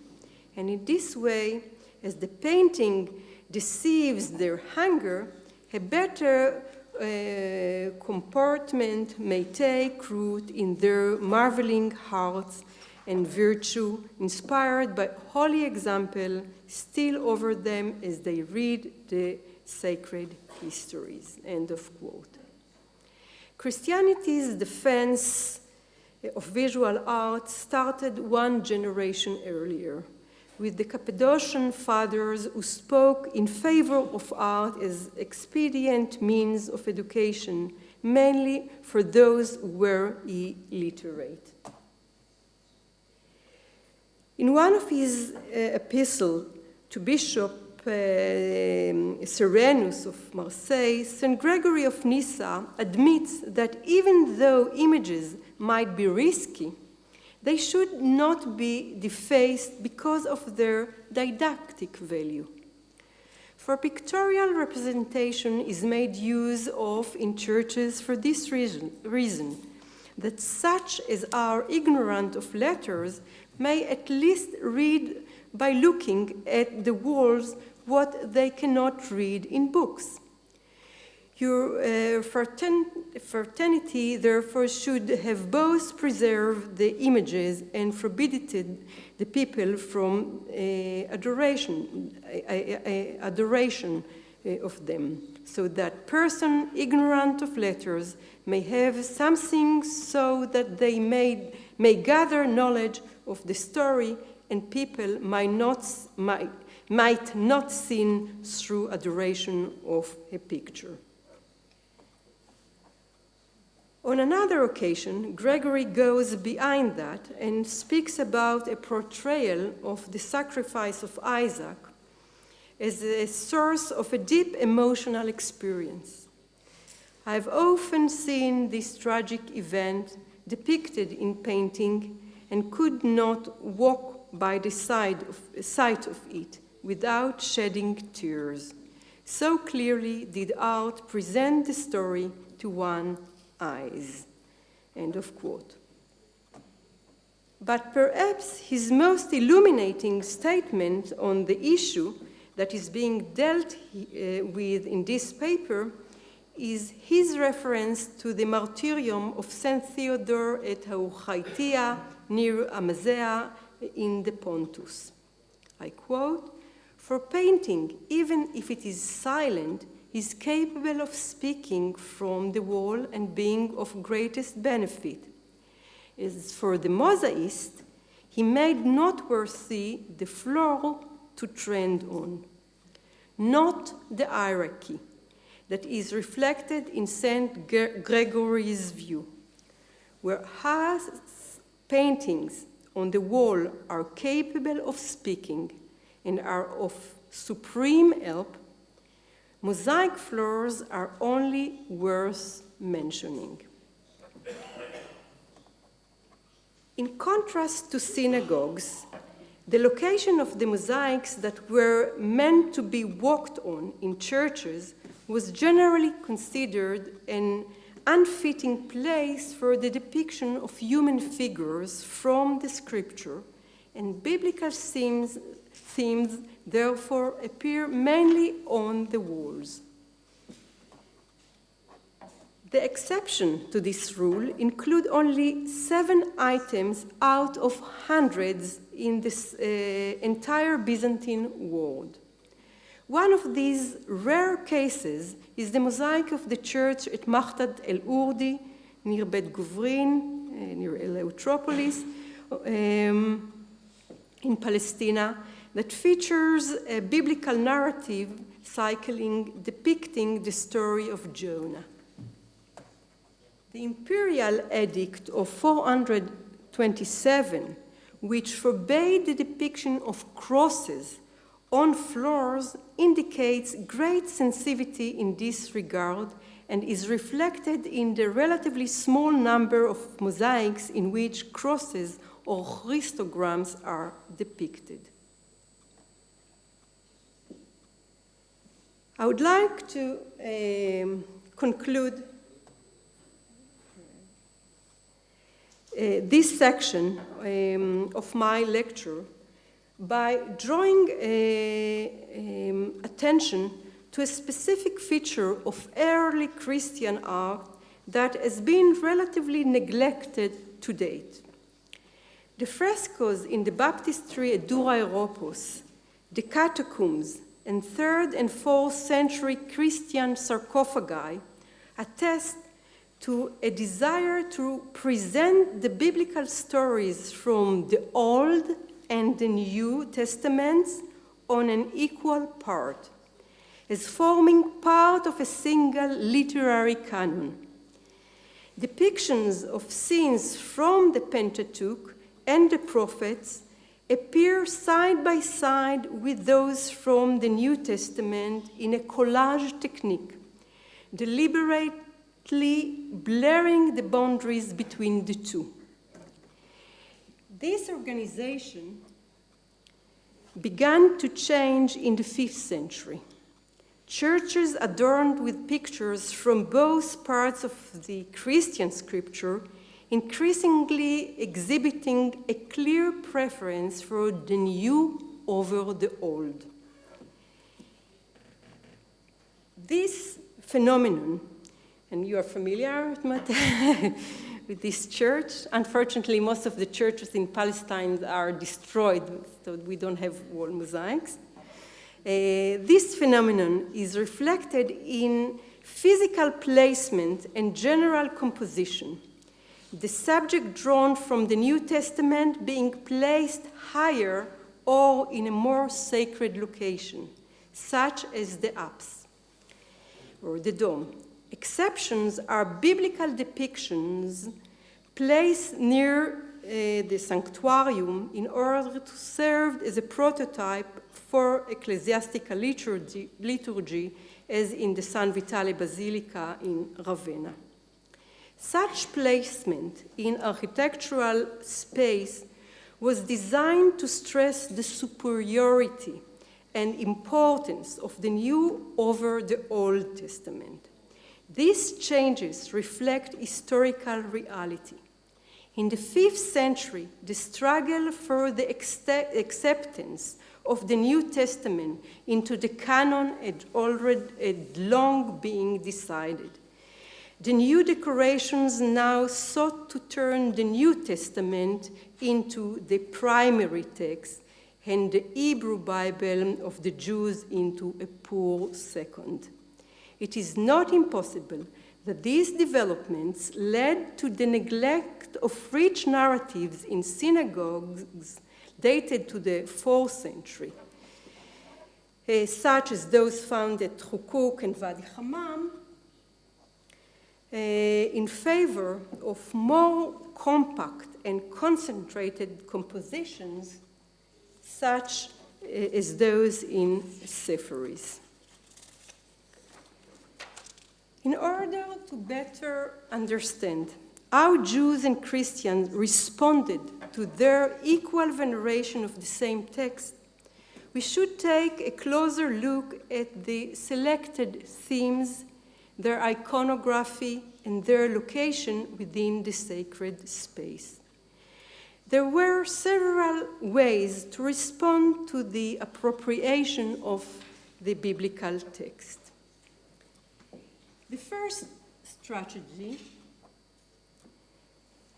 [SPEAKER 3] And in this way, as the painting deceives their hunger, a better comportment may take root in their marveling hearts, and virtue, inspired by holy example, steal over them as they read the sacred histories. End of quote. Christianity's defense of visual art started one generation earlier, with the Cappadocian fathers who spoke in favor of art as expedient means of education, mainly for those who were illiterate. In one of his epistles to Bishop Cyrenus of Marseille, St. Gregory of Nyssa admits that even though images might be risky, they should not be defaced because of their didactic value. For pictorial representation is made use of in churches for this reason, that such as are ignorant of letters may at least read by looking at the walls what they cannot read in books. Your fraternity, therefore, should have both preserved the images and forbidden the people from adoration of them, so that person ignorant of letters may have something, so that they may gather knowledge of the story, and people might not sin through adoration of a picture. On another occasion, Gregory goes behind that and speaks about a portrayal of the sacrifice of Isaac as a source of a deep emotional experience. I have often seen this tragic event depicted in painting and could not walk by the sight of it without shedding tears. So clearly did art present the story to one's eyes. End of quote. But perhaps his most illuminating statement on the issue that is being dealt with in this paper is his reference to the martyrium of Saint Theodore at Hauchaitia near Amazea in the Pontus. I quote, "For painting, even if it is silent, is capable of speaking from the wall and being of greatest benefit. As for the mosaist, he made noteworthy the floor to tread on, not the hierarchy that is reflected in St. Gregory's view. Whereas paintings on the wall are capable of speaking and are of supreme help, mosaic floors are only worth mentioning." In contrast to synagogues, the location of the mosaics that were meant to be walked on in churches was generally considered an unfitting place for the depiction of human figures from the scripture, and biblical themes therefore appear mainly on the walls. The exception to this rule include only 7 items out of hundreds in this entire Byzantine world. One of these rare cases is the mosaic of the church at Mahtad el-Urdi, near Bet Guvrin, near Eleutropolis, in Palestine, that features a biblical narrative cycling depicting the story of Jonah. The imperial edict of 427, which forbade the depiction of crosses on floors, indicates great sensitivity in this regard and is reflected in the relatively small number of mosaics in which crosses or Christograms are depicted. I would like to conclude this section of my lecture by drawing attention to a specific feature of early Christian art that has been relatively neglected to date. The frescoes in the baptistry at Dura Europos, the catacombs, and 3rd and 4th century Christian sarcophagi attest to a desire to present the biblical stories from the Old and the New Testaments on an equal part, as forming part of a single literary canon. Depictions of scenes from the Pentateuch and the prophets appear side by side with those from the New Testament in a collage technique, deliberately blurring the boundaries between the two. This organization began to change in the 5th century. Churches adorned with pictures from both parts of the Christian scripture increasingly exhibiting a clear preference for the new over the old. This phenomenon, and you are familiar with this church. Unfortunately, most of the churches in Palestine are destroyed, so we don't have wall mosaics. This phenomenon is reflected in physical placement and general composition. The subject drawn from the New Testament being placed higher or in a more sacred location, such as the apse or the dome. Exceptions are biblical depictions placed near the sanctuarium in order to serve as a prototype for ecclesiastical liturgy, as in the San Vitale Basilica in Ravenna. Such placement in architectural space was designed to stress the superiority and importance of the New over the Old Testament. These changes reflect historical reality. In the 5th century, the struggle for the acceptance of the New Testament into the canon had long been decided. The new decorations now sought to turn the New Testament into the primary text and the Hebrew Bible of the Jews into a poor second. It is not impossible that these developments led to the neglect of rich narratives in synagogues dated to the 4th century, such as those found at Hukuk and Wadi Hammam, in favor of more compact and concentrated compositions, such as those in Sepharis. In order to better understand how Jews and Christians responded to their equal veneration of the same text, we should take a closer look at the selected themes, their iconography, and their location within the sacred space. There were several ways to respond to the appropriation of the biblical text. The first strategy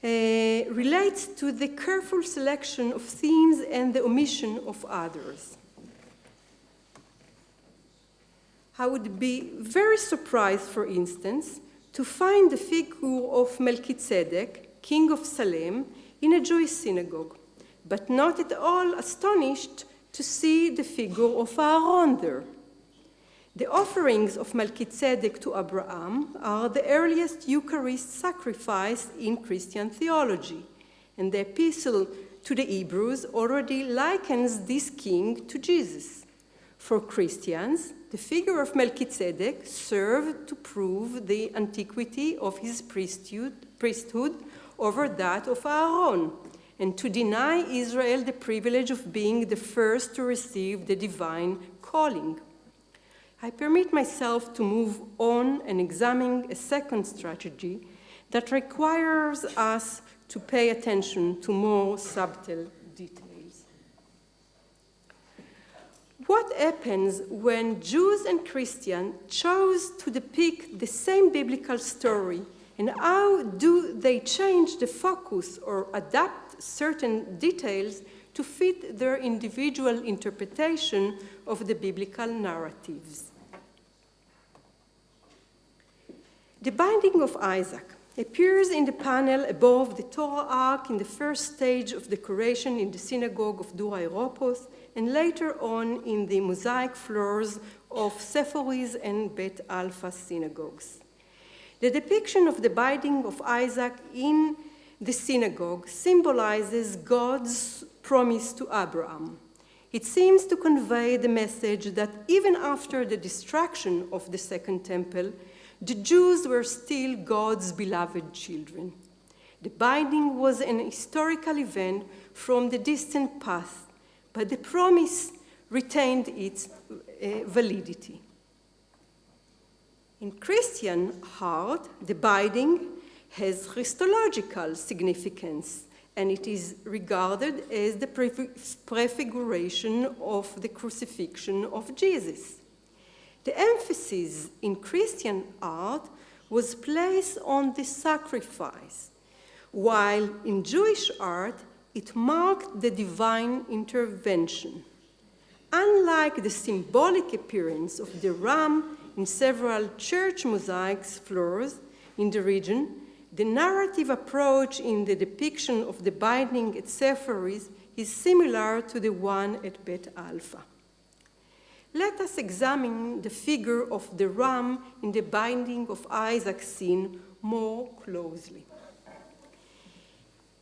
[SPEAKER 3] relates to the careful selection of themes and the omission of others. I would be very surprised, for instance, to find the figure of Melchizedek, king of Salem, in a Jewish synagogue, but not at all astonished to see the figure of Aaron there. The offerings of Melchizedek to Abraham are the earliest Eucharist sacrifice in Christian theology, and the epistle to the Hebrews already likens this king to Jesus. For Christians, the figure of Melchizedek served to prove the antiquity of his priesthood over that of Aaron, and to deny Israel the privilege of being the first to receive the divine calling. I permit myself to move on and examine a second strategy that requires us to pay attention to more subtle details. What happens when Jews and Christians chose to depict the same biblical story, and how do they change the focus or adapt certain details to fit their individual interpretation of the biblical narratives? The binding of Isaac appears in the panel above the Torah ark in the first stage of decoration in the synagogue of Dura Europos, and later on in the mosaic floors of Sephoris and Bet Alpha synagogues. The depiction of the binding of Isaac in the synagogue symbolizes God's promise to Abraham. It seems to convey the message that even after the destruction of the Second Temple, the Jews were still God's beloved children. The binding was an historical event from the distant past, but the promise retained its validity. In Christian heart, the binding has Christological significance, and it is regarded as the prefiguration of the crucifixion of Jesus. The emphasis in Christian art was placed on the sacrifice, while in Jewish art it marked the divine intervention. Unlike the symbolic appearance of the ram in several church mosaics floors in the region, the narrative approach in the depiction of the binding at Sephoris is similar to the one at Bet Alpha. Let us examine the figure of the ram in the binding of Isaac scene more closely.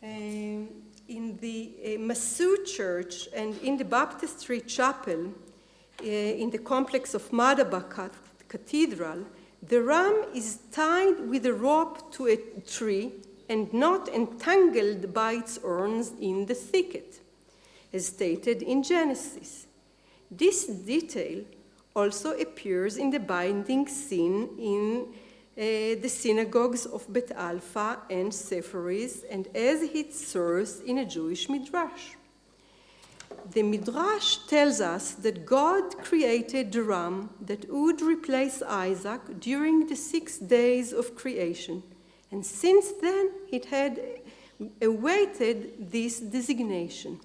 [SPEAKER 3] In the Masood Church and in the Baptistry Chapel in the complex of Madaba Cathedral, the ram is tied with a rope to a tree and not entangled by its horns in the thicket, as stated in Genesis. This detail also appears in the binding scene in the synagogues of Bet Alpha and Sephoris, and as its source in a Jewish midrash. The midrash tells us that God created the ram that would replace Isaac during the 6 days of creation, and since then it had awaited this designation.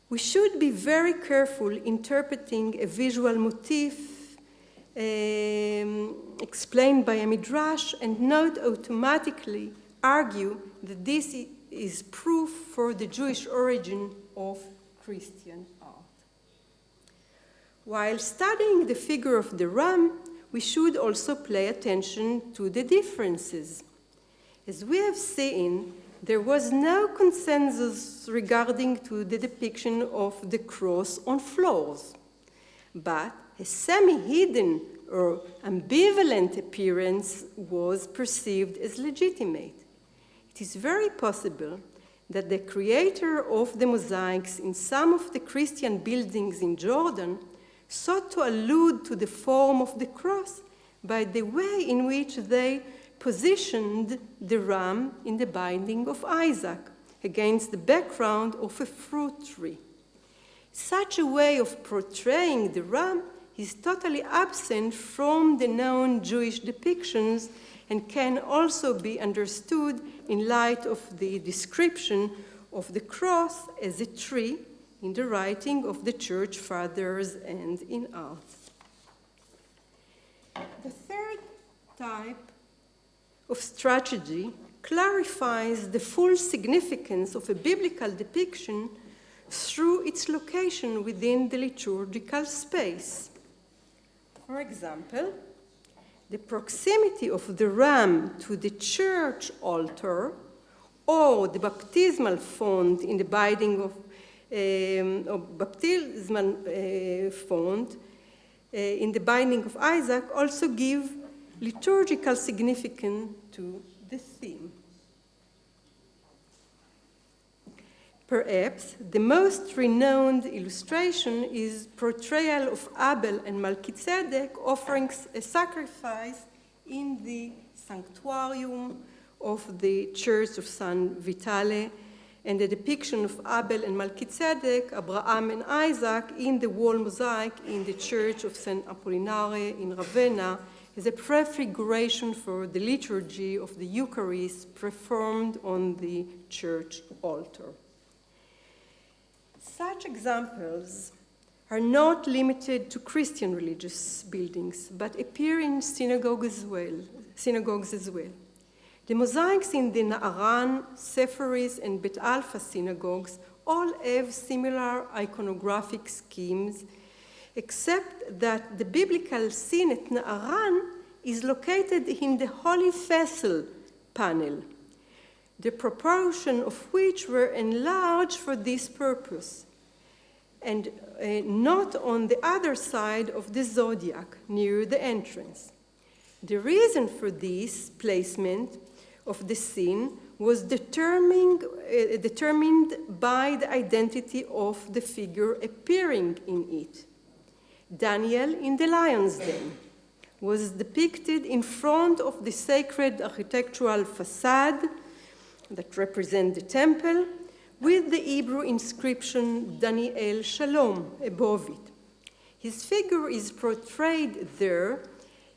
[SPEAKER 3] We should be very careful interpreting a visual motif explained by a midrash and not automatically argue that this is proof for the Jewish origin of Christian art. While studying the figure of the ram, we should also pay attention to the differences. As we have seen, there was no consensus regarding to the depiction of the cross on floors, but a semi-hidden or ambivalent appearance was perceived as legitimate. It is very possible that the creator of the mosaics in some of the Christian buildings in Jordan sought to allude to the form of the cross by the way in which they positioned the ram in the binding of Isaac against the background of a fruit tree. Such a way of portraying the ram is totally absent from the known Jewish depictions and can also be understood in light of the description of the cross as a tree in the writing of the church fathers and in art. The third type of strategy clarifies the full significance of a biblical depiction through its location within the liturgical space. For example, the proximity of the ram to the church altar or the baptismal font in the binding of in the binding of Isaac also give liturgical significance to the theme. Perhaps the most renowned illustration is portrayal of Abel and Melchizedek offering a sacrifice in the sanctuarium of the Church of San Vitale, and the depiction of Abel and Melchizedek, Abraham and Isaac in the wall mosaic in the Church of San Apollinare in Ravenna is a prefiguration for the liturgy of the Eucharist performed on the church altar. Such examples are not limited to Christian religious buildings, but appear in synagogues as well. The mosaics in the Na'aran, Sepharis, and Bet Alpha synagogues all have similar iconographic schemes, except that the biblical scene at Na'aran is located in the Holy Vessel panel, the proportion of which were enlarged for this purpose, and not on the other side of the zodiac near the entrance. The reason for this placement of the scene was determined by the identity of the figure appearing in it. Daniel in the lion's den was depicted in front of the sacred architectural facade that represent the temple, with the Hebrew inscription Daniel Shalom above it. His figure is portrayed there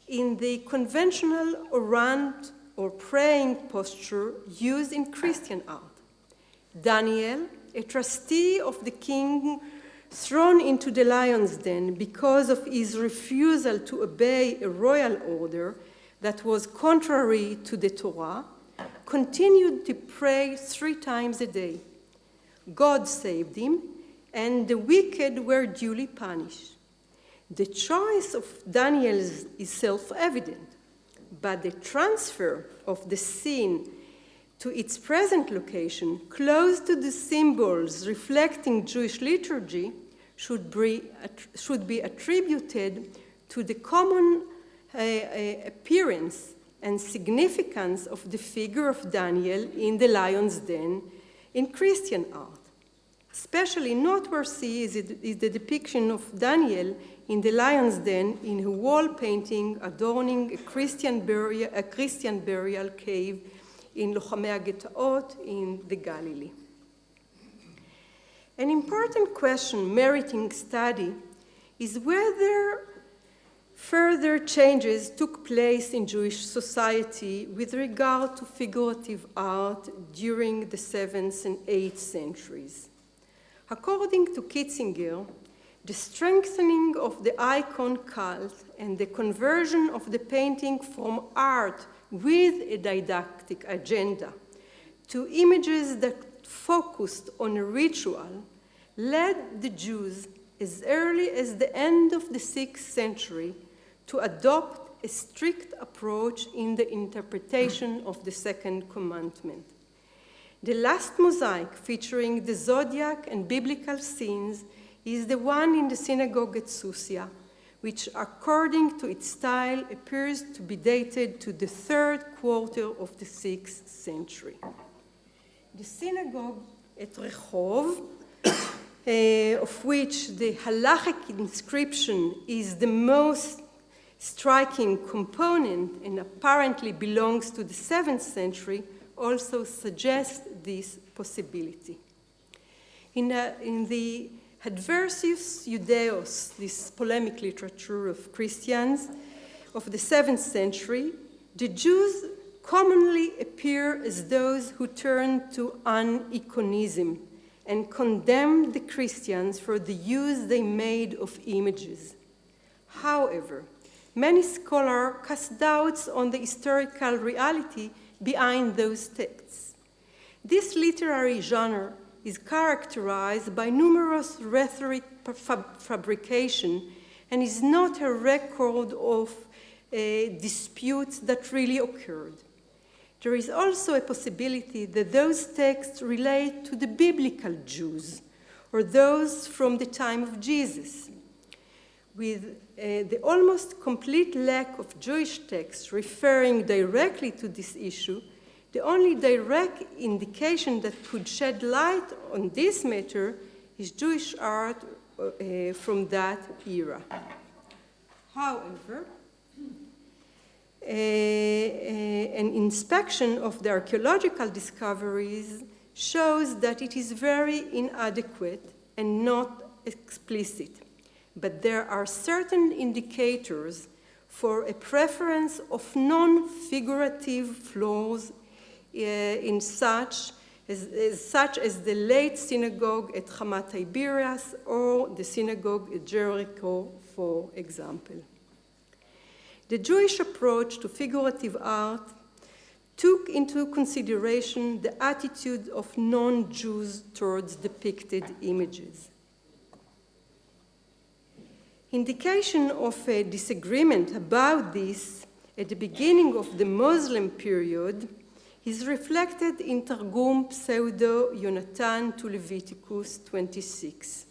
[SPEAKER 3] in the conventional orant or praying posture used in Christian art. Daniel, a trustee of the king thrown into the lion's den because of his refusal to obey a royal order that was contrary to the Torah, continued to pray 3 times a day. God saved him, and the wicked were duly punished. The choice of Daniel is self-evident, but the transfer of the scene to its present location, close to the symbols reflecting Jewish liturgy, should be attributed to the common appearance and significance of the figure of Daniel in the lion's den in Christian art. Especially noteworthy is the depiction of Daniel in the lion's den in a wall painting adorning a Christian burial cave in Lochamei HaGetaot in the Galilee. An important question meriting study is whether further changes took place in Jewish society with regard to figurative art during the 7th and 8th centuries. According to Kitzinger, the strengthening of the icon cult and the conversion of the painting from art with a didactic agenda to images that focused on a ritual led the Jews as early as the end of the 6th century to adopt a strict approach in the interpretation of the second commandment. The last mosaic featuring the zodiac and biblical scenes is the one in the synagogue at Susia, which according to its style appears to be dated to the 3rd quarter of the 6th century. The synagogue at Rehov, of which the halachic inscription is the most striking component and apparently belongs to the 7th century, also suggests this possibility. In the Adversus Judaeos, this polemic literature of Christians of the 7th century, the Jews commonly appear as those who turn to aniconism and condemn the Christians for the use they made of images. However, many scholars cast doubts on the historical reality behind those texts. This literary genre is characterized by numerous rhetoric fabrication and is not a record of disputes that really occurred. There is also a possibility that those texts relate to the biblical Jews or those from the time of Jesus. With the almost complete lack of Jewish texts referring directly to this issue, the only direct indication that could shed light on this matter is Jewish art from that era. However, an inspection of the archaeological discoveries shows that it is very inadequate and not explicit. But there are certain indicators for a preference of non-figurative flaws in such as the late synagogue at Hamat Tiberias or the synagogue at Jericho, for example. The Jewish approach to figurative art took into consideration the attitude of non-Jews towards depicted images. Indication of a disagreement about this at the beginning of the Muslim period is reflected in Targum Pseudo Yonatan to Leviticus 26.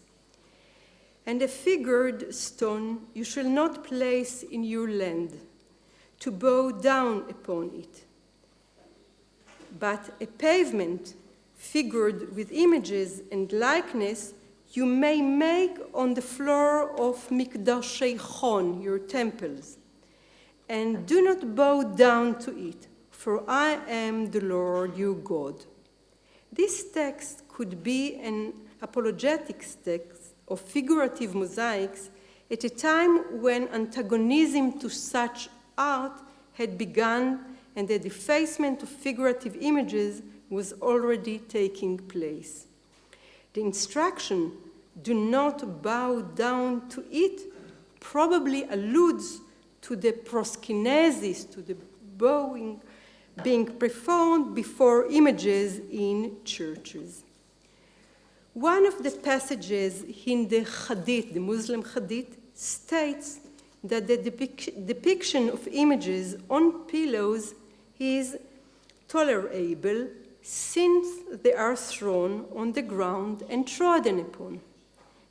[SPEAKER 3] And a figured stone you shall not place in your land, to bow down upon it. But a pavement figured with images and likeness you may make on the floor of Mikdashei Chon, your temples, and do not bow down to it, for I am the Lord your God. This text could be an apologetics text of figurative mosaics at a time when antagonism to such art had begun and the defacement of figurative images was already taking place. The instruction, do not bow down to it, probably alludes to the proskinesis, to the bowing being performed before images in churches. One of the passages in the Hadith, the Muslim Hadith, states that the depiction of images on pillows is tolerable since they are thrown on the ground and trodden upon.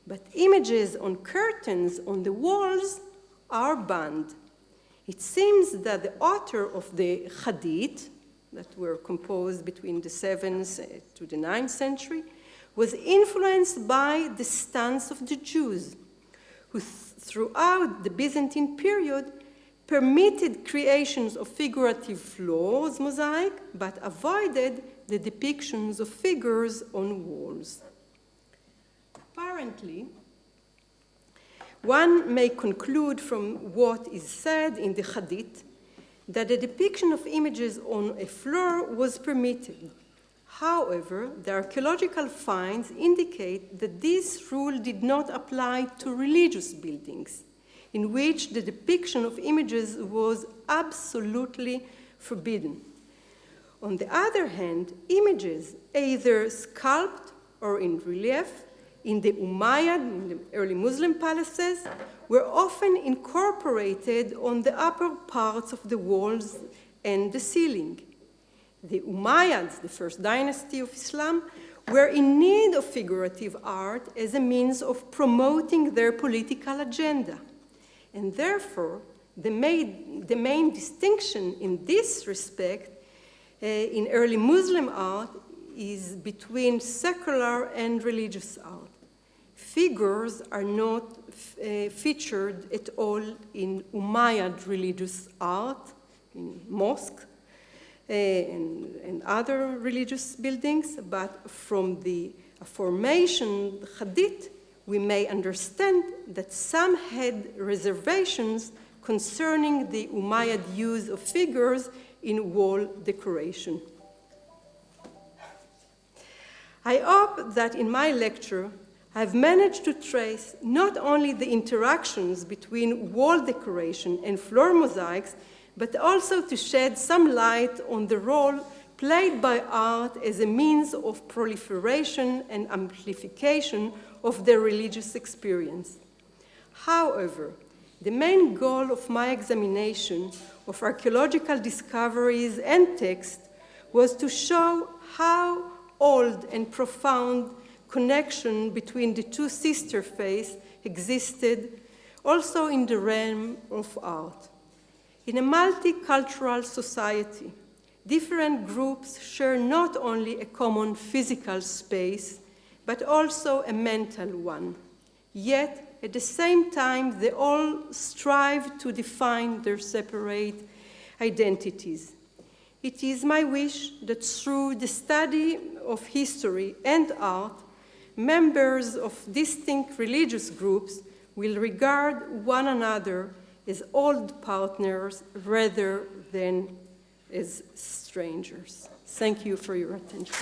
[SPEAKER 3] But images on curtains on the walls are banned. It seems that the author of the Hadith, that were composed between the 7th to the 9th century, was influenced by the stance of the Jews, who throughout the Byzantine period permitted creations of figurative floors mosaic, but avoided the depictions of figures on walls. Apparently, one may conclude from what is said in the Hadith that the depiction of images on a floor was permitted. However, the archaeological finds indicate that this rule did not apply to religious buildings, in which the depiction of images was absolutely forbidden. On the other hand, images, either sculpted or in relief, in the Umayyad, in the early Muslim palaces, were often incorporated on the upper parts of the walls and the ceiling. The Umayyads, the first dynasty of Islam, were in need of figurative art as a means of promoting their political agenda. And therefore, the main distinction in this respect in early Muslim art is between secular and religious art. Figures are not featured at all in Umayyad religious art, in mosques and other religious buildings, but from the aforementioned Hadith, we may understand that some had reservations concerning the Umayyad use of figures in wall decoration. I hope that in my lecture, I've managed to trace not only the interactions between wall decoration and floor mosaics, but also to shed some light on the role played by art as a means of proliferation and amplification of the religious experience. However, the main goal of my examination of archaeological discoveries and text was to show how old and profound connection between the two sister faiths existed also in the realm of art. In a multicultural society, different groups share not only a common physical space, but also a mental one. Yet, at the same time, they all strive to define their separate identities. It is my wish that through the study of history and art, members of distinct religious groups will regard one another as old partners rather than as strangers. Thank you for your attention.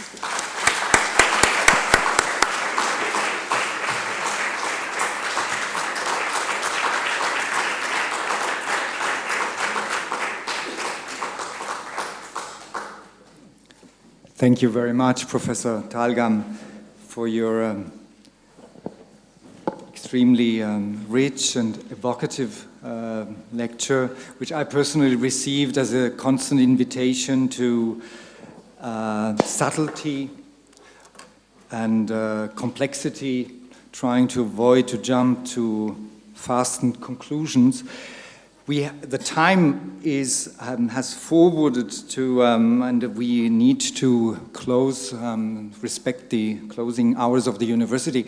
[SPEAKER 1] Thank you very much, Professor Talgam, for your extremely rich and evocative lecture, which I personally received as a constant invitation to subtlety and complexity, trying to avoid to jump to fastened conclusions. The time has forwarded to, and we need to close, respect the closing hours of the university,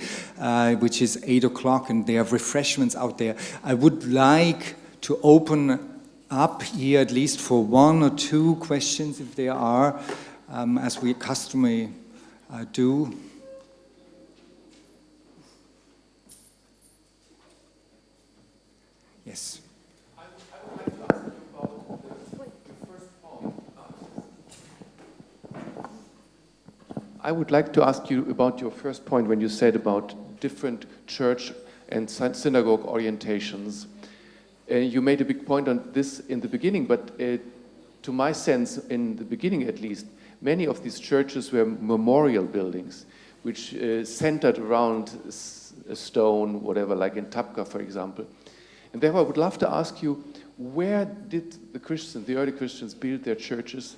[SPEAKER 1] which is 8 o'clock, and they have refreshments out there. I would like to open up here at least for 1 or 2 questions, if there are, as we customarily do. Yes.
[SPEAKER 4] I would like to ask you about your first point when you said about different church and synagogue orientations. You made a big point on this in the beginning, but to my sense, in the beginning at least, many of these churches were memorial buildings, which centered around a stone, whatever, like in Tabqa, for example. And therefore, I would love to ask you, where did the early Christians build their churches?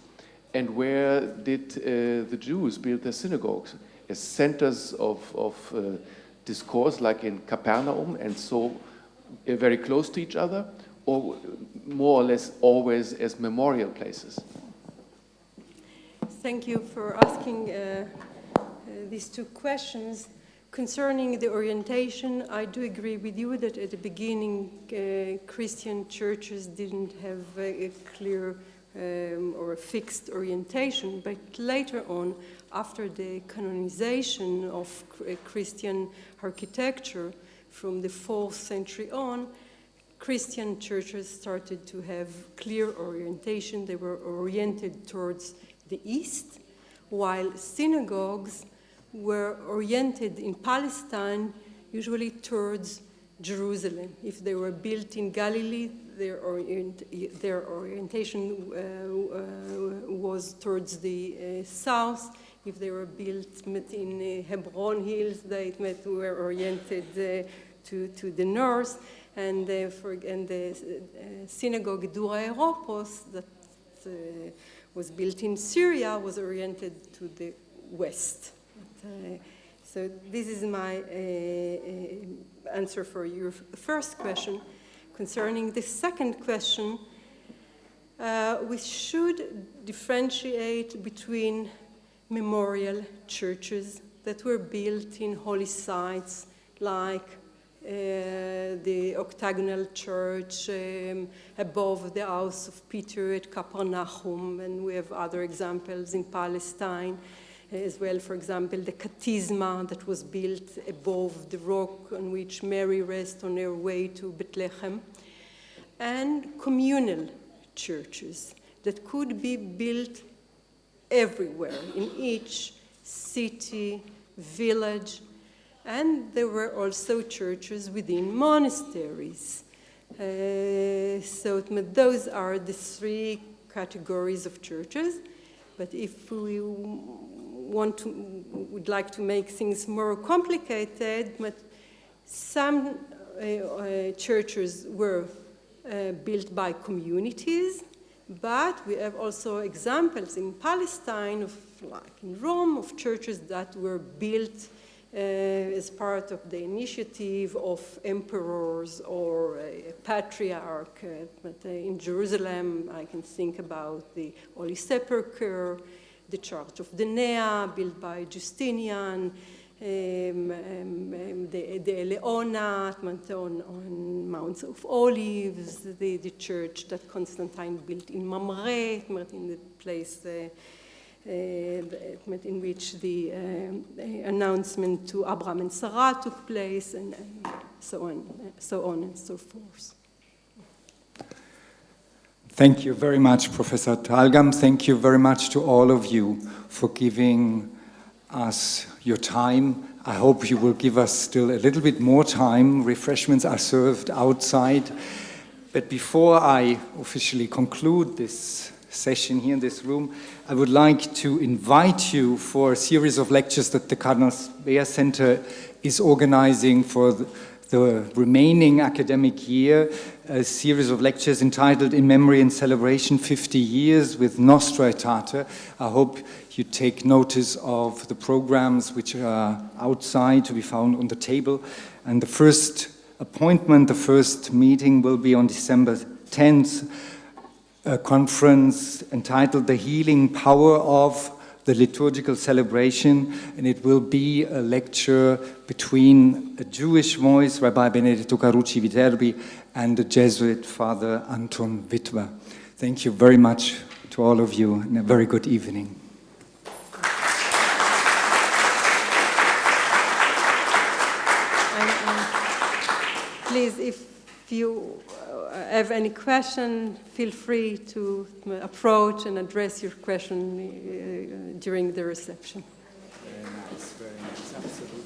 [SPEAKER 4] And where did the Jews build their synagogues? As centers of discourse, like in Capernaum, and so very close to each other, or more or less always as memorial places?
[SPEAKER 3] Thank you for asking these 2 questions. Concerning the orientation, I do agree with you that at the beginning, Christian churches didn't have a clear or a fixed orientation, but later on, after the canonization of Christian architecture from the 4th century on, Christian churches started to have clear orientation. They were oriented towards the east, while synagogues were oriented in Palestine, usually towards Jerusalem. If they were built in Galilee, their orientation was towards the south. If they were built in Hebron Hills, they were oriented to the north. And the synagogue Dura Europos that was built in Syria was oriented to the west. So this is my answer for your first question. Concerning the second question, we should differentiate between memorial churches that were built in holy sites like the octagonal church above the house of Peter at Capernaum, and we have other examples in Palestine, as well, for example, the Katisma that was built above the rock on which Mary rests on her way to Bethlehem, and communal churches that could be built everywhere, in each city, village, and there were also churches within monasteries. So those are the three categories of churches. But if we would like to make things more complicated, but some churches were built by communities, but we have also examples in Palestine, like in Rome, of churches that were built as part of the initiative of emperors or a patriarch. But in Jerusalem, I can think about the Holy Sepulchre, the Church of the Nea, built by Justinian, the Eleona on Mounts of Olives, the church that Constantine built in Mamre, in the place in which the announcement to Abraham and Sarah took place, and so on and so forth.
[SPEAKER 1] Thank you very much, Professor Talgam. Thank you very much to all of you for giving us your time. I hope you will give us still a little bit more time. Refreshments are served outside. But before I officially conclude this session here in this room, I would like to invite you for a series of lectures that the Cardinal Beer Center is organizing for the remaining academic year, a series of lectures entitled In Memory and Celebration 50 Years with Nostra Aetate. I hope you take notice of the programs which are outside to be found on the table. And the first appointment, the first meeting will be on December 10th, a conference entitled The Healing Power of the Liturgical Celebration, and it will be a lecture between a Jewish voice, Rabbi Benedetto Carucci Viterbi, and the Jesuit Father Anton Witwer. Thank you very much to all of you, and a very good evening.
[SPEAKER 3] Please, if you have any question, feel free to approach and address your question during the reception.
[SPEAKER 1] Very nice, absolutely.